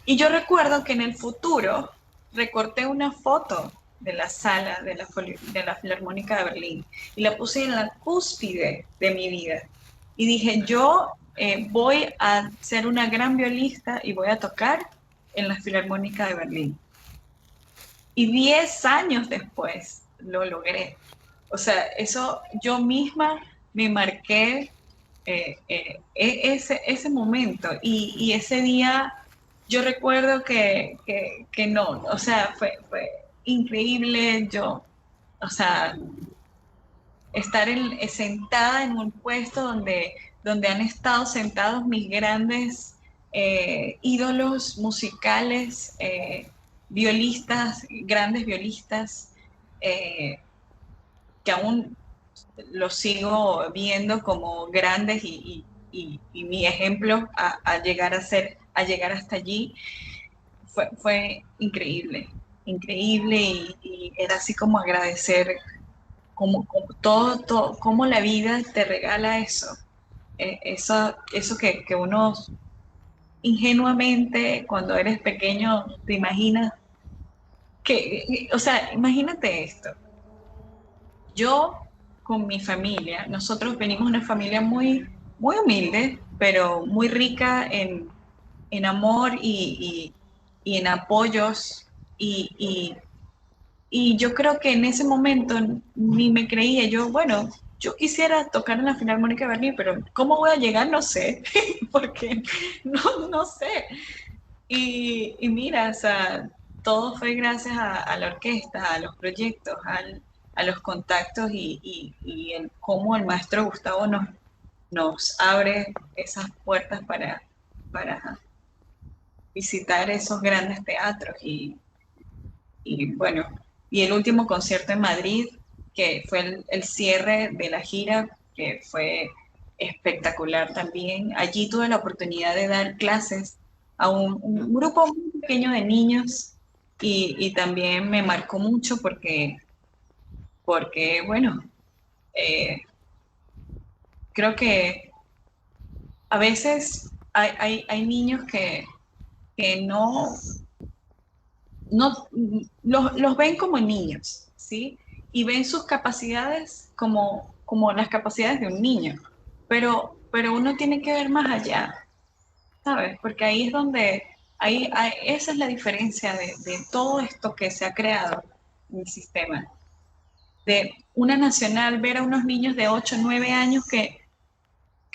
Y yo recuerdo que en el futuro recorté una foto de la sala de la Filarmónica de Berlín y la puse en la cúspide de mi vida. Y dije, yo voy a ser una gran violista y voy a tocar en la Filarmónica de Berlín. Y 10 años después lo logré. O sea, eso yo misma me marqué ese momento y ese día yo recuerdo que no, o sea, fue increíble yo, o sea, estar sentada en un puesto donde han estado sentados mis grandes ídolos musicales, violistas, grandes violistas, eh, que aún los sigo viendo como grandes y mi ejemplo a llegar a llegar hasta allí, fue increíble, increíble y era así como agradecer como todo, cómo la vida te regala eso. Eso que uno ingenuamente cuando eres pequeño te imaginas o sea, imagínate esto. Yo con mi familia, nosotros venimos de una familia muy humilde, pero muy rica en amor y en apoyos y, y yo creo que en ese momento ni me creía yo, bueno, yo quisiera tocar en la Filarmónica de Berlín, pero ¿cómo voy a llegar? No sé, porque no sé. Y mira, o sea, todo fue gracias a la orquesta, a los proyectos, a los contactos y el cómo el maestro Gustavo nos abre esas puertas para visitar esos grandes teatros. Y bueno, y el último concierto en Madrid, que fue el cierre de la gira, que fue espectacular también. Allí tuve la oportunidad de dar clases a un grupo muy pequeño de niños y también me marcó mucho porque bueno, eh, creo que a veces hay niños que no los ven como niños, ¿sí? Y ven sus capacidades como las capacidades de un niño, pero uno tiene que ver más allá, ¿sabes? Porque ahí es donde, esa es la diferencia de todo esto que se ha creado en el sistema. De una nacional, ver a unos niños de 8 o 9 años que,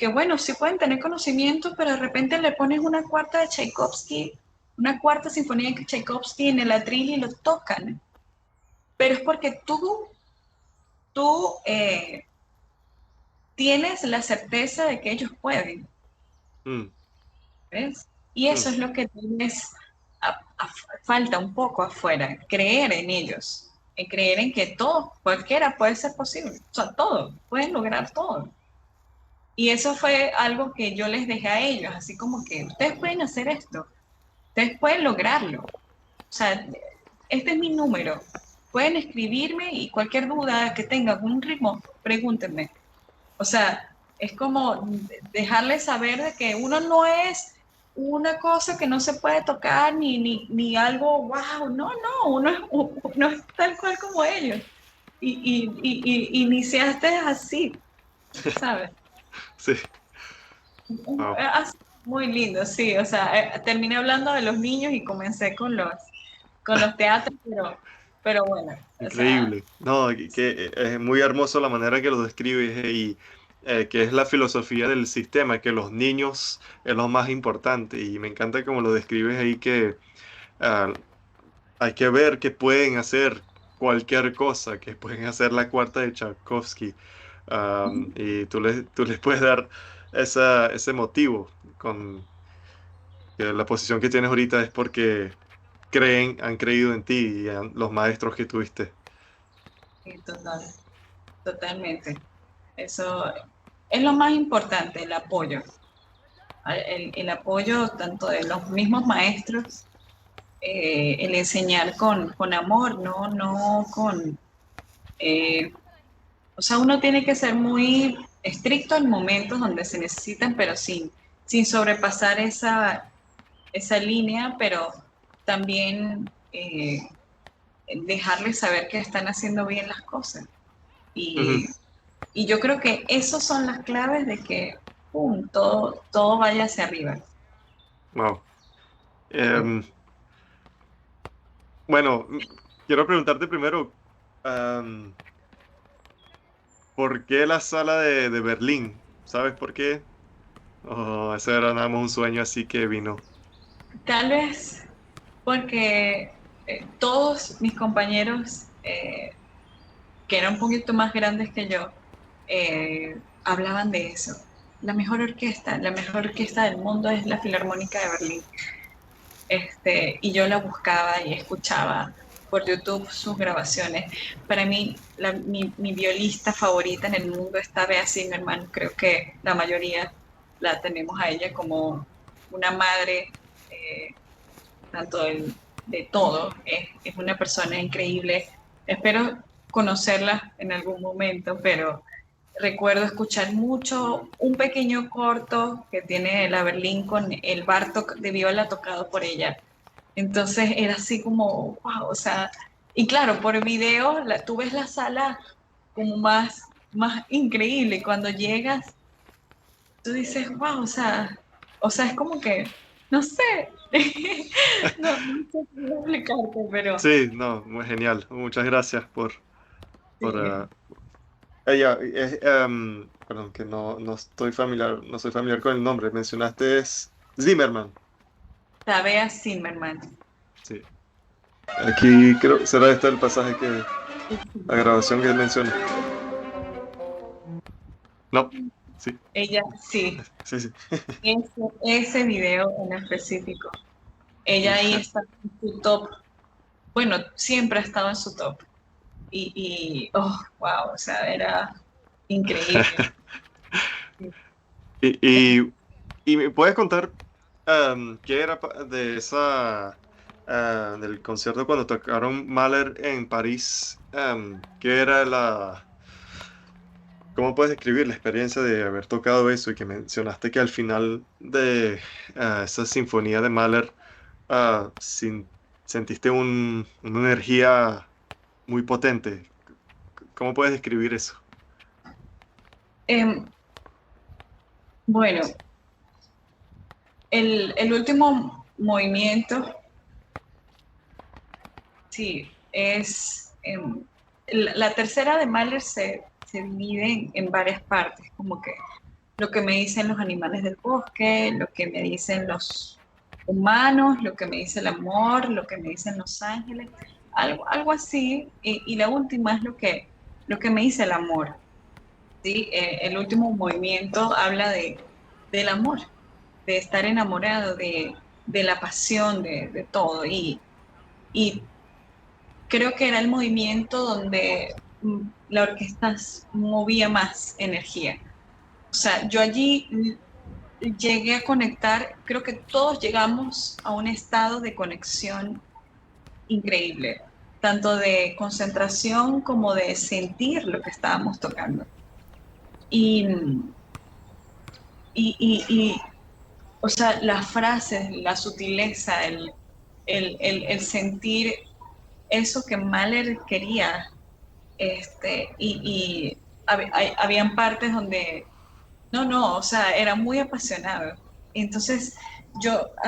bueno, sí pueden tener conocimiento, pero de repente le pones una cuarta de Tchaikovsky, una cuarta sinfonía de Tchaikovsky en el atril y lo tocan. Pero es porque tú tienes la certeza de que ellos pueden, Mm, ¿ves? Y mm, eso es lo que tienes, falta un poco afuera, creer en ellos, creer en que todo, cualquiera puede ser posible, o sea, todo, pueden lograr todo. Y eso fue algo que yo les dejé a ellos, así como que ustedes pueden hacer esto, ustedes pueden lograrlo. O sea, este es mi número. Pueden escribirme y cualquier duda que tengan con un ritmo, pregúntenme. O sea, es como dejarles saber de que uno no es una cosa que no se puede tocar ni algo, wow, no, uno es tal cual como ellos. Y iniciaste así, ¿sabes? sí, wow, Así, muy lindo, sí. O sea, terminé hablando de los niños y comencé con los teatros, pero bueno, o sea, increíble. No, que es muy hermoso la manera que lo describes y que es la filosofía del sistema, que los niños es lo más importante y me encanta como lo describes ahí que ah, hay que ver que pueden hacer cualquier cosa, que pueden hacer la cuarta de Tchaikovsky. Y tú les puedes dar ese motivo con que la posición que tienes ahorita es porque han creído en ti y en los maestros que tuviste. sí, totalmente. Eso es lo más importante, el apoyo. El apoyo tanto de los mismos maestros, el enseñar con amor, no con... eh, o sea, uno tiene que ser muy estricto en momentos donde se necesitan, pero sin sobrepasar esa línea, pero también dejarles saber que están haciendo bien las cosas. Ujú. Y, y yo creo que esas son las claves de que pum, todo vaya hacia arriba. Wow. Em, bueno, quiero preguntarte primero, am, ¿por qué la sala de Berlín? ¿Sabes por qué? Oh, ese era nada más un sueño así que vino. Tal vez porque todos mis compañeros que eran un poquito más grandes que yo hablaban de eso. La mejor orquesta del mundo es la Filarmónica de Berlín. Y yo la buscaba y escuchaba por YouTube sus grabaciones. Para mí, mi violista favorita en el mundo está Bea Zimmerman. Creo que la mayoría la tenemos a ella como una madre, eh, tanto de todo. Es una persona increíble. Espero conocerla en algún momento, pero recuerdo escuchar mucho un pequeño corto que tiene la Berlín con el Bartok de viola tocado por ella. Entonces era así como, wow, o sea, y claro, por video tú ves la sala como más increíble. Cuando llegas, tú dices, wow, o sea, es como que, no sé, no sé cómo explicarte, pero Sí, no, muy genial. Muchas gracias por, sí, ah, Perdón, que no estoy familiar, no soy familiar con el nombre. Mencionaste es Zimmerman. Tabea Zimmerman. Sí. Aquí creo será este el pasaje que la grabación que menciona. No, sí, Ella, sí, sí, sí. ese video en específico. Ella ahí está en su top. Bueno, siempre ha estado en su top. Oh, wow, o sea, era increíble. Y, y me puedes contar qué era de esa del concierto cuando tocaron Mahler en París. ¿Qué era cómo puedes describir la experiencia de haber tocado eso y que mencionaste que al final de esa sinfonía de Mahler sentiste una energía muy potente? ¿Cómo puedes describir eso? Em, bueno, el último movimiento, sí, es... la tercera de Mahler se divide en varias partes, como que lo que me dicen los animales del bosque, lo que me dicen los humanos, lo que me dice el amor, lo que me dicen los ángeles, algo así. Y la última es lo que me dice el amor. ¿Sí? El último movimiento habla del amor, de estar enamorado, de la pasión, de todo. Y creo que era el movimiento donde la orquesta movía más energía. O sea, yo allí llegué a conectar, creo que todos llegamos a un estado de conexión increíble, tanto de concentración como de sentir lo que estábamos tocando. Y, y o sea, las frases, la sutileza, el sentir eso que Mahler quería, habían partes donde no, o sea, era muy apasionado. Entonces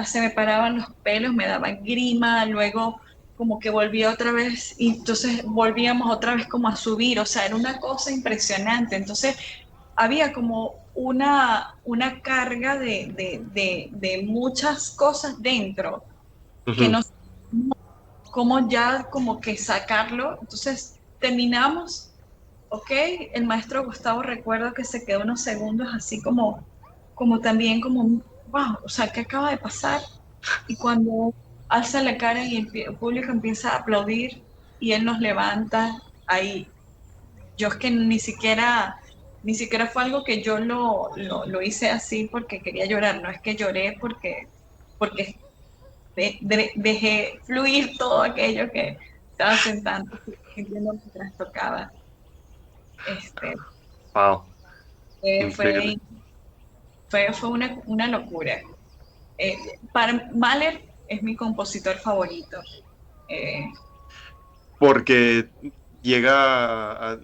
se me paraban los pelos, me daban grima, luego como que volvía otra vez y entonces volvíamos otra vez como a subir, o sea, era una cosa impresionante. Entonces había como una carga de muchas cosas dentro que Ujú. no sé cómo ya como que sacarlo. Entonces terminamos. Ok, el maestro Gustavo recuerdo que se quedó unos segundos así como también como, wow, o sea, ¿qué acaba de pasar? Y cuando alza la cara y el público empieza a aplaudir y él nos levanta, ahí, yo es que ni siquiera fue algo que yo lo hice así porque quería llorar, no es que lloré porque dejé fluir todo aquello que estaba sintiendo mientras tocaba. Este, Wow, Eh, increíble. fue, fue una locura. Eh, para Mahler es mi compositor favorito. Eh, Porque llega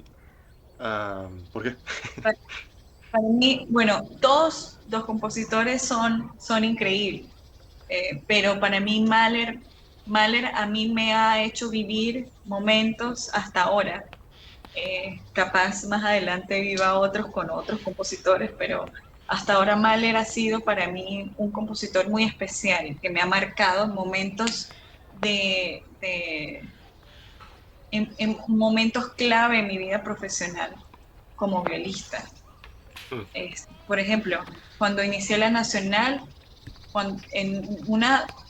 ¿por qué? para, para mí, bueno, todos los compositores son increíbles, pero para mí Mahler a mí me ha hecho vivir momentos hasta ahora. Capaz más adelante viva otros con otros compositores, pero hasta ahora Mahler ha sido para mí un compositor muy especial, que me ha marcado momentos en momentos clave en mi vida profesional como violista. Mm. Por ejemplo, cuando inicié la Nacional, en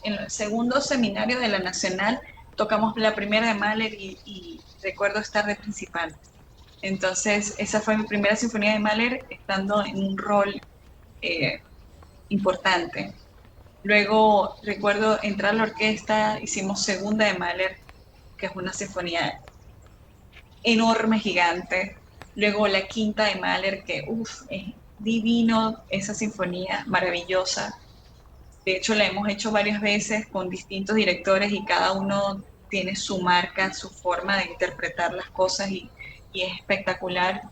el segundo seminario de la Nacional, tocamos la primera de Mahler y recuerdo estar de principal. Entonces, esa fue mi primera sinfonía de Mahler, estando en un rol eh, importante. Luego recuerdo entrar a la orquesta, hicimos segunda de Mahler, que es una sinfonía enorme, gigante. Luego la quinta de Mahler, que es divino, esa sinfonía maravillosa. De hecho, la hemos hecho varias veces con distintos directores y cada uno tiene su marca, su forma de interpretar las cosas y es espectacular.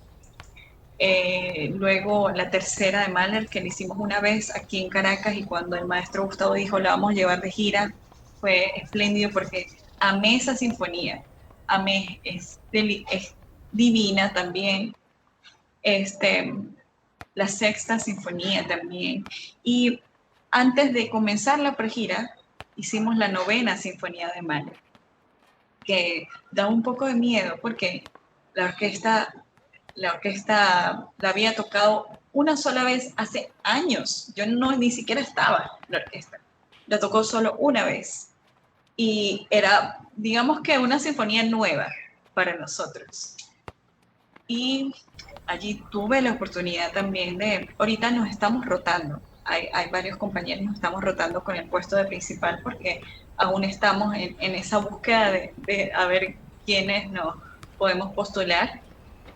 Luego la tercera de Mahler, que la hicimos una vez aquí en Caracas y cuando el maestro Gustavo dijo la vamos a llevar de gira, fue espléndido porque amé esa sinfonía, amé, es divina también. este, la Sexta Sinfonía también. Y antes de comenzar la pregira, hicimos la Novena Sinfonía de Mahler, que da un poco de miedo porque la orquesta, la orquesta la había tocado una sola vez hace años. Yo no ni siquiera estaba en la orquesta. La tocó solo una vez. Y era, digamos que una sinfonía nueva para nosotros. Y allí tuve la oportunidad también ahorita nos estamos rotando, hay varios compañeros, nos estamos rotando con el puesto de principal porque aún estamos en esa búsqueda de a ver quiénes nos podemos postular,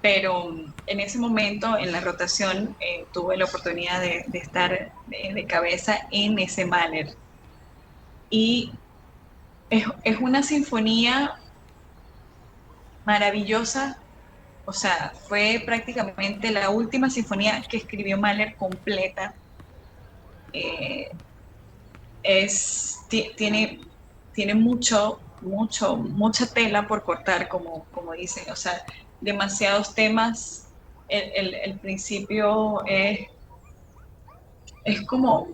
pero en ese momento, en la rotación, tuve la oportunidad de estar de cabeza en ese Mahler. Y es una sinfonía maravillosa. O sea, fue prácticamente la última sinfonía que escribió Mahler completa. Eh, tiene mucha tela por cortar, como dicen. O sea, demasiados temas. El principio es como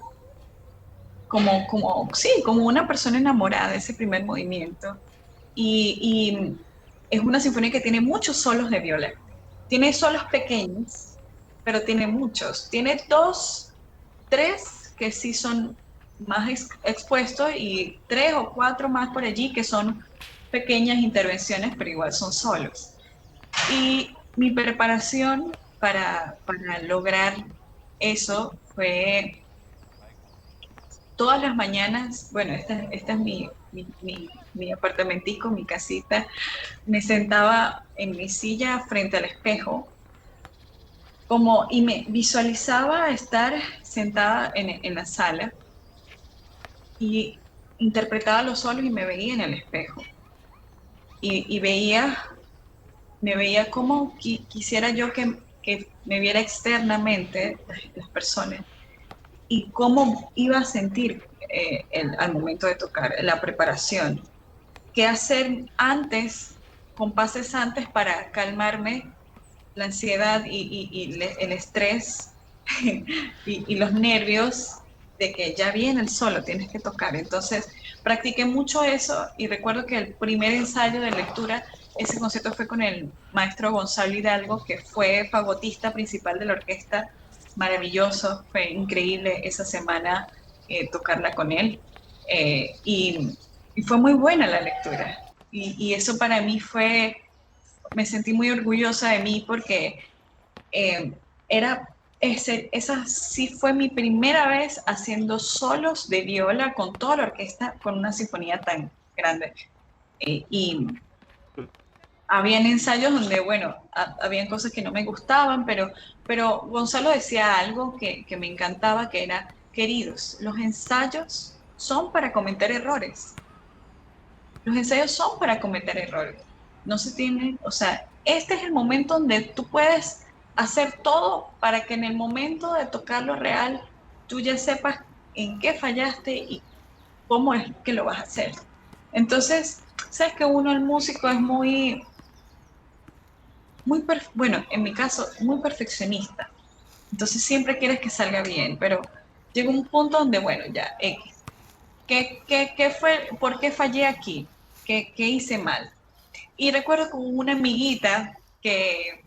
una persona enamorada, ese primer movimiento. Y es una sinfonía que tiene muchos solos de viola. Tiene solos pequeños, pero tiene muchos. Tiene tres que sí son más expuestos y 3 o 4 más por allí que son pequeñas intervenciones, pero igual son solos. Y mi preparación para lograr eso fue todas las mañanas. Bueno, esta es mi apartamentico, mi casita. Me sentaba en mi silla frente al espejo y me visualizaba estar sentada en la sala y interpretaba los solos y me veía en el espejo. Y me veía como quisiera yo que me viera externamente las personas y cómo iba a sentir al momento de tocar, la preparación. ¿Qué hacer antes, compases antes para calmarme la ansiedad y el estrés y los nervios de que ya viene el solo, tienes que tocar? Entonces, practiqué mucho eso y recuerdo que el primer ensayo de lectura, ese concierto fue con el maestro Gonzalo Hidalgo, que fue fagotista principal de la orquesta. Maravilloso, fue increíble esa semana tocarla con él. Y fue muy buena la lectura. Y eso para mí me sentí muy orgullosa de mí porque eh, esa sí fue mi primera vez haciendo solos de viola con toda la orquesta, con una sinfonía tan grande. Y habían ensayos donde, bueno, habían cosas que no me gustaban, pero Gonzalo decía algo que me encantaba, que era: queridos, los ensayos son para cometer errores. Los ensayos son para cometer errores. No se tiene, o sea, este es el momento donde tú puedes hacer todo para que en el momento de tocar lo real tú ya sepas en qué fallaste y cómo es que lo vas a hacer. Entonces, sabes que uno, el músico, es bueno, en mi caso, muy perfeccionista. Entonces siempre quieres que salga bien, pero llega un punto donde, bueno, ya, X. ¿Qué fue? ¿Por qué fallé aquí? ¿Qué hice mal? Y recuerdo con una amiguita que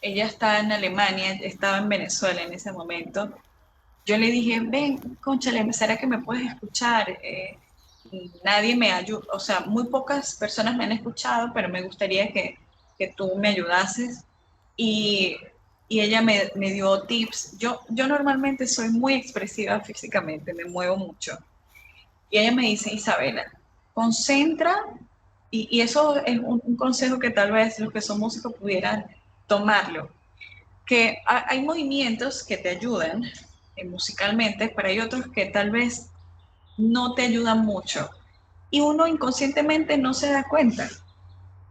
ella está en Alemania, estaba en Venezuela en ese momento. Yo le dije: ven, cónchale, ¿será que me puedes escuchar? Nadie me ayuda, o sea, muy pocas personas me han escuchado, pero me gustaría que tú me ayudases. Y, y ella me dio tips. Yo normalmente soy muy expresiva físicamente, me muevo mucho. Y ella me dice: Isabela, concentra, y eso es un consejo que tal vez los que son músicos pudieran tomarlo, que hay movimientos que te ayudan musicalmente, pero hay otros que tal vez no te ayudan mucho. Y uno inconscientemente no se da cuenta.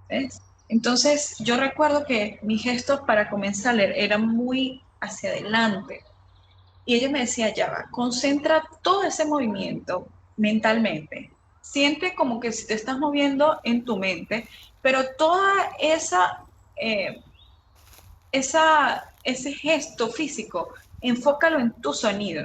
¿Ves? Entonces, yo recuerdo que mis gestos para comenzar a leer eran muy hacia adelante. Y ella me decía: ya va, concentra todo ese movimiento mentalmente. Siente como que si te estás moviendo en tu mente, pero toda esa ese gesto físico, enfócalo en tu sonido.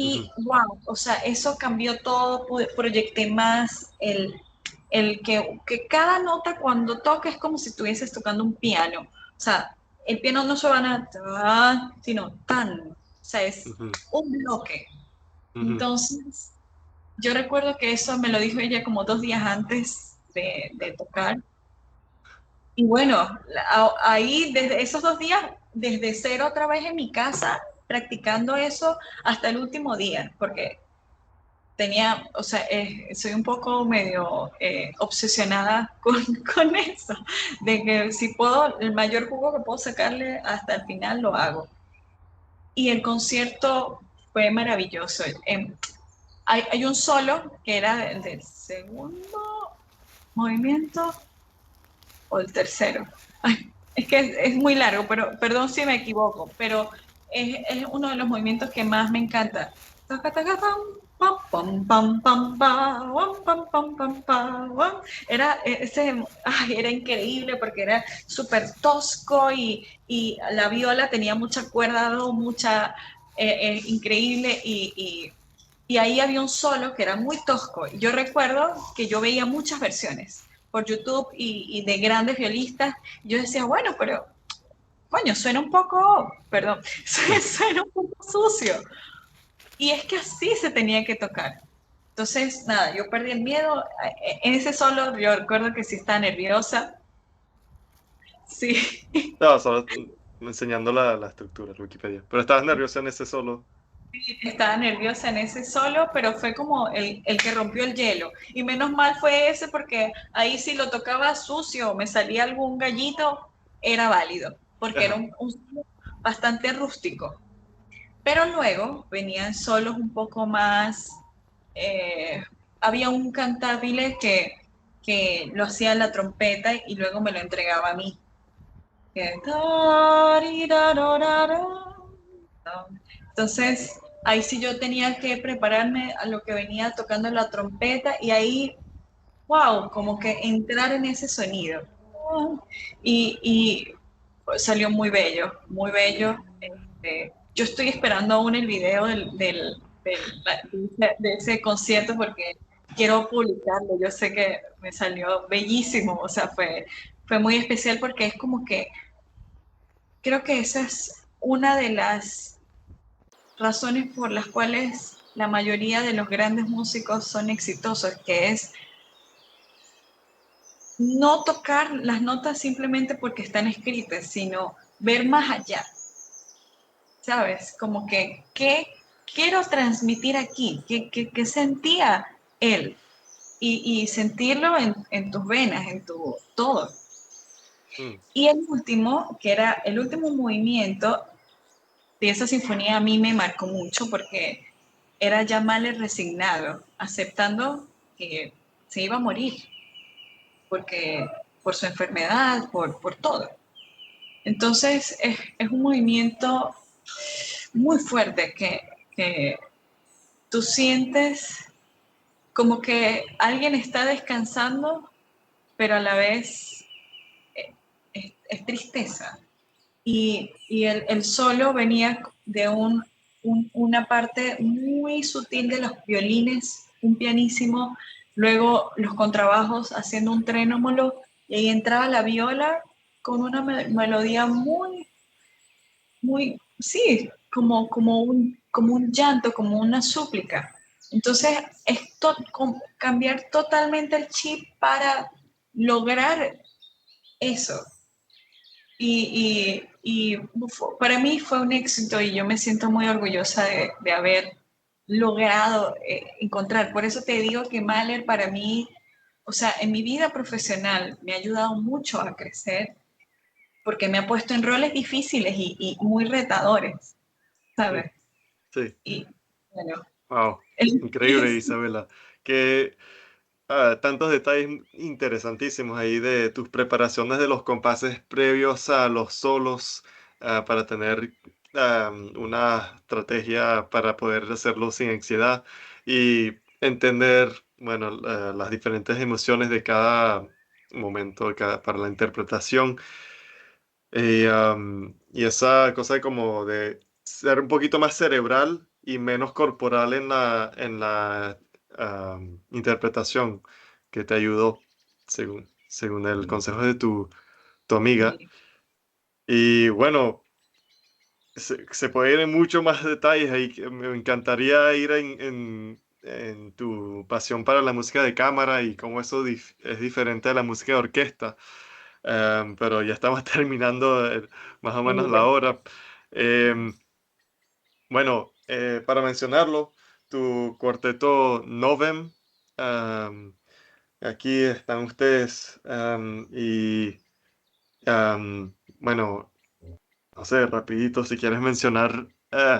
Ujú, Y wow, o sea, eso cambió todo, proyecté más el que cada nota cuando toca es como si estuvieses tocando un piano. O sea, el piano no suena tan, sino tan. O sea, es ujú, un bloque. ujú. Entonces, yo recuerdo que eso me lo dijo ella como 2 días antes de tocar. Y bueno, ahí desde esos 2 días, desde cero otra vez en mi casa, practicando eso hasta el último día, porque tenía, o sea, soy un poco medio obsesionada con eso, de que si puedo, el mayor jugo que puedo sacarle hasta el final lo hago. Y el concierto fue maravilloso. Hay un solo que era del segundo movimiento o el tercero. Ay, es que es muy largo, pero perdón si me equivoco, pero es uno de los movimientos que más me encanta. Taca, taca, pam, pam, pam, pam, pam, pam, pam, pam, pam, pam. Era increíble porque era súper tosco y la viola tenía mucha cuerda, mucha, increíble y ahí había un solo que era muy tosco. Yo recuerdo que yo veía muchas versiones por YouTube y de grandes violistas. Yo decía, bueno, pero, coño, suena un poco, perdón, suena un poco sucio. Y es que así se tenía que tocar. Entonces, nada, yo perdí el miedo. En ese solo, yo recuerdo que sí estaba nerviosa. Sí, No, solo enseñando la estructura, la Wikipedia. Pero estabas nerviosa en ese solo. estaba nerviosa en ese solo, pero fue como el que rompió el hielo. Y menos mal fue ese porque ahí si lo tocaba sucio o me salía algún gallito, era válido, porque era Ajá. un solo bastante rústico. Pero luego venían solos un poco más. eh, Había un cantabile que lo hacía en la trompeta y luego me lo entregaba a mí. Entonces, ahí sí yo tenía que prepararme a lo que venía tocando la trompeta y ahí, wow, como que entrar en ese sonido. Y pues, salió muy bello, muy bello. Yo estoy esperando aún el video de ese concierto porque quiero publicarlo. Yo sé que me salió bellísimo, o sea, fue muy especial porque es como que creo que esa es una de las razones por las cuales la mayoría de los grandes músicos son exitosos, que es no tocar las notas simplemente porque están escritas, sino ver más allá, ¿sabes? Como que, ¿qué quiero transmitir aquí? ¿Qué sentía él? Y sentirlo en tus venas, en tu todo. Mm, Y el último, que era el último movimiento de esa sinfonía, a mí me marcó mucho porque era ya Mahler resignado, aceptando que se iba a morir, porque por su enfermedad, por todo. Entonces es un movimiento muy fuerte que tú sientes como que alguien está descansando, pero a la vez es tristeza. Y el solo venía de una parte muy sutil de los violines, un pianísimo, luego los contrabajos haciendo un trémolo, y ahí entraba la viola con una melodía muy, muy, sí, como un llanto, como una súplica. Entonces, cambiar totalmente el chip para lograr eso. Para mí fue un éxito y yo me siento muy orgullosa de haber logrado encontrar. Por eso te digo que Mahler para mí, o sea, en mi vida profesional me ha ayudado mucho a crecer porque me ha puesto en roles difíciles y muy retadores, mm, ¿sabes? sí. Y bueno, Wow. Increíble, es, Isabela. Que tantos detalles interesantísimos ahí de tus preparaciones de los compases previos a los solos para tener una estrategia para poder hacerlo sin ansiedad y entender, bueno, las diferentes emociones de cada momento, para la interpretación. Y esa cosa como de ser un poquito más cerebral y menos corporal en la interpretación que te ayudó, según el consejo de tu amiga. Sí, Y bueno, se puede ir en mucho más detalles ahí. Que me encantaría ir en tu pasión para la música de cámara y cómo eso es diferente a la música de orquesta. Pero ya estamos terminando más o menos la seguro. hora. Em, bueno, para mencionarlo, tu cuarteto Novem, am, aquí están ustedes y bueno, no sé, rapidito, si quieres mencionar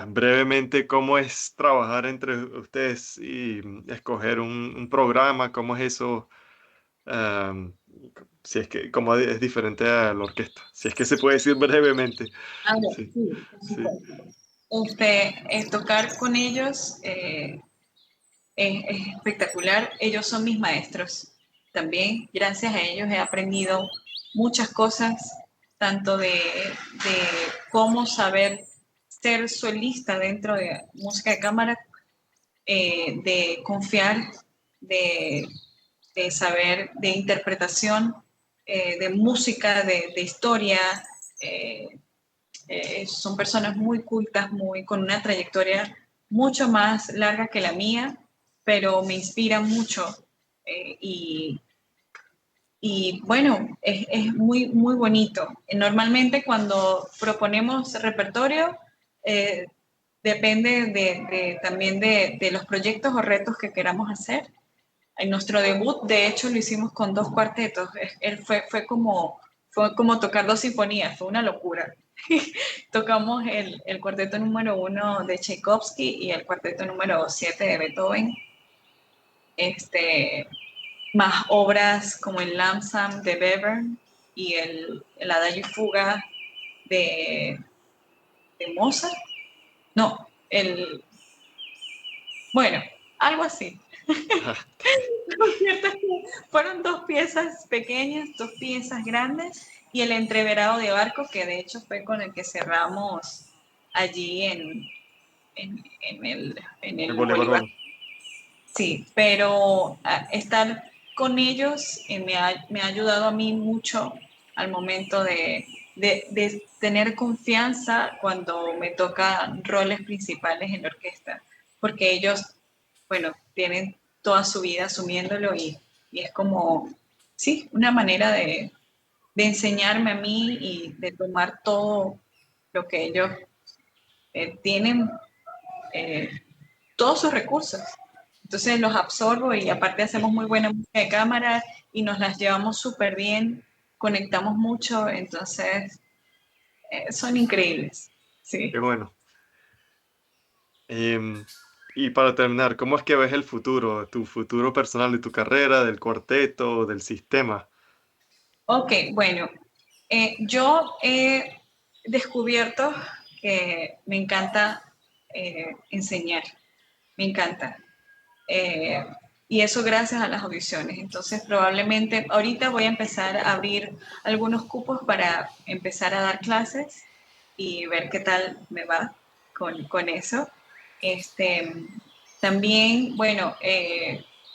brevemente cómo es trabajar entre ustedes y escoger un programa, cómo es eso, am, si es que, cómo es diferente a la orquesta, si es que se puede decir brevemente. Ah, bueno, Sí, sí, por sí. supuesto. Tocar con ellos es espectacular. Ellos son mis maestros también. Gracias a ellos he aprendido muchas cosas, tanto de cómo saber ser solista dentro de música de cámara, de confiar, de, de, saber de interpretación, de música, de historia. Eh, Son personas muy cultas, muy, con una trayectoria mucho más larga que la mía, pero me inspiran mucho. eh, y, y, bueno, es muy, muy bonito. Normalmente cuando proponemos repertorio, eh, depende también de los proyectos o retos que queramos hacer. En nuestro debut, de hecho, lo hicimos con dos cuartetos. Él fue como tocar dos sinfonías, fue una locura. Tocamos el cuarteto número uno de Tchaikovsky y el cuarteto número 7 de Beethoven, este, más obras como el Lamsam de Webern y el Adagio y Fuga de, de Mozart. No, bueno, algo así. Lo cierto es que fueron dos piezas pequeñas, dos piezas grandes y el entreverado de barco, que de hecho fue con el que cerramos allí en El el Bolívar. Bolívar. Sí, pero estar con ellos me ha ayudado a mí mucho al momento de tener confianza cuando me tocan roles principales en la orquesta, porque ellos, bueno, tienen toda su vida asumiéndolo y es como, sí, una manera de enseñarme a mí y de tomar todo lo que ellos tienen, eh, todos sus recursos. Entonces los absorbo y aparte hacemos muy buena música de cámara y nos las llevamos súper bien, conectamos mucho, entonces son increíbles. Qué Sí. bueno. Em, y para terminar, ¿cómo es que ves el futuro, tu futuro personal de tu carrera, del cuarteto, del sistema? Ok, bueno, yo he descubierto que me encanta enseñar, me encanta. Eh, y eso gracias a las audiciones. Entonces, probablemente ahorita voy a empezar a abrir algunos cupos para empezar a dar clases y ver qué tal me va con eso. Este, también, bueno,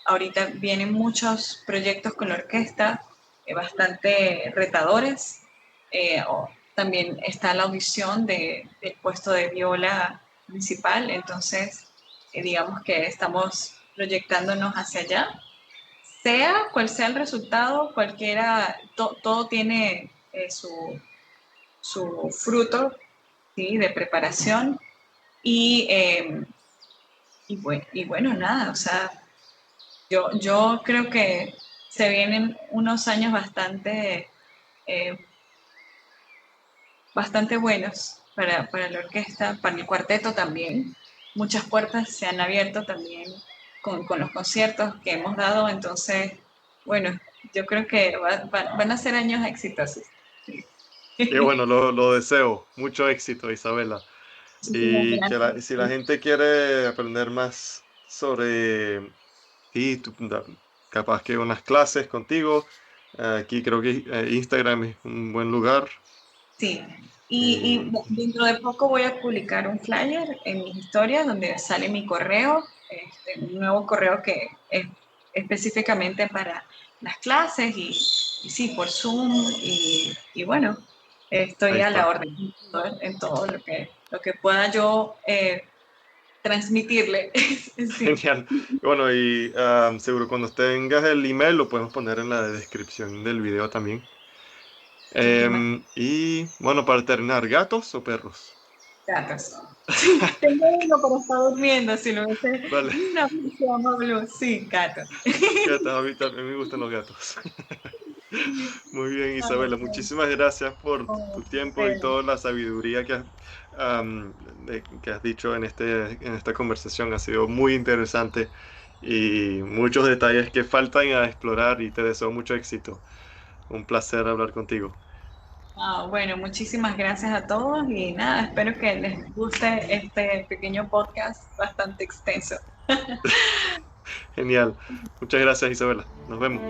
ahorita vienen muchos proyectos con la orquesta, bastante retadores. También está la audición del puesto de viola principal, entonces digamos que estamos proyectándonos hacia allá. Sea cual sea el resultado, todo tiene su fruto, ¿sí? De preparación y, eh, y bueno, nada, o sea, yo creo que se vienen unos años eh, bastante buenos para la orquesta, para el cuarteto también. Muchas puertas se han abierto también con los conciertos que hemos dado, entonces, bueno, yo creo que van a ser años exitosos. Sí. Qué bueno, lo deseo. Mucho éxito, Isabela. Muchísimas Y gracias. si la gente quiere aprender más sobre ti, capaz que unas clases contigo, aquí creo que Instagram es un buen lugar. Sí. Eh, Dentro de poco voy a publicar un flyer en mis historias donde sale mi correo, un nuevo correo que es específicamente para las clases y sí, por Zoom y bueno, Ahí estoy a la está. orden en todo lo que pueda yo transmitirle. Sí, Genial. Bueno, y seguro cuando tengas el email lo podemos poner en la descripción del video también. muchísimas Y bueno, para terminar, ¿gatos o perros? gracias. Sí, tengo uno, pero está durmiendo. Si lo ves, Vale, no, se llama Blue. Sí, gato. gatos, a mí también me gustan los gatos. Muy bien, Ay, Isabela, muchísimas gracias por no, tu tiempo y pero, toda la sabiduría que has dicho en en esta conversación. Ha sido muy interesante y muchos detalles que faltan a explorar y te deseo mucho éxito. Un placer hablar contigo. bueno, muchísimas gracias a todos y nada, espero que les guste este pequeño podcast bastante extenso. Genial. Muchas gracias, Isabela. Nos vemos.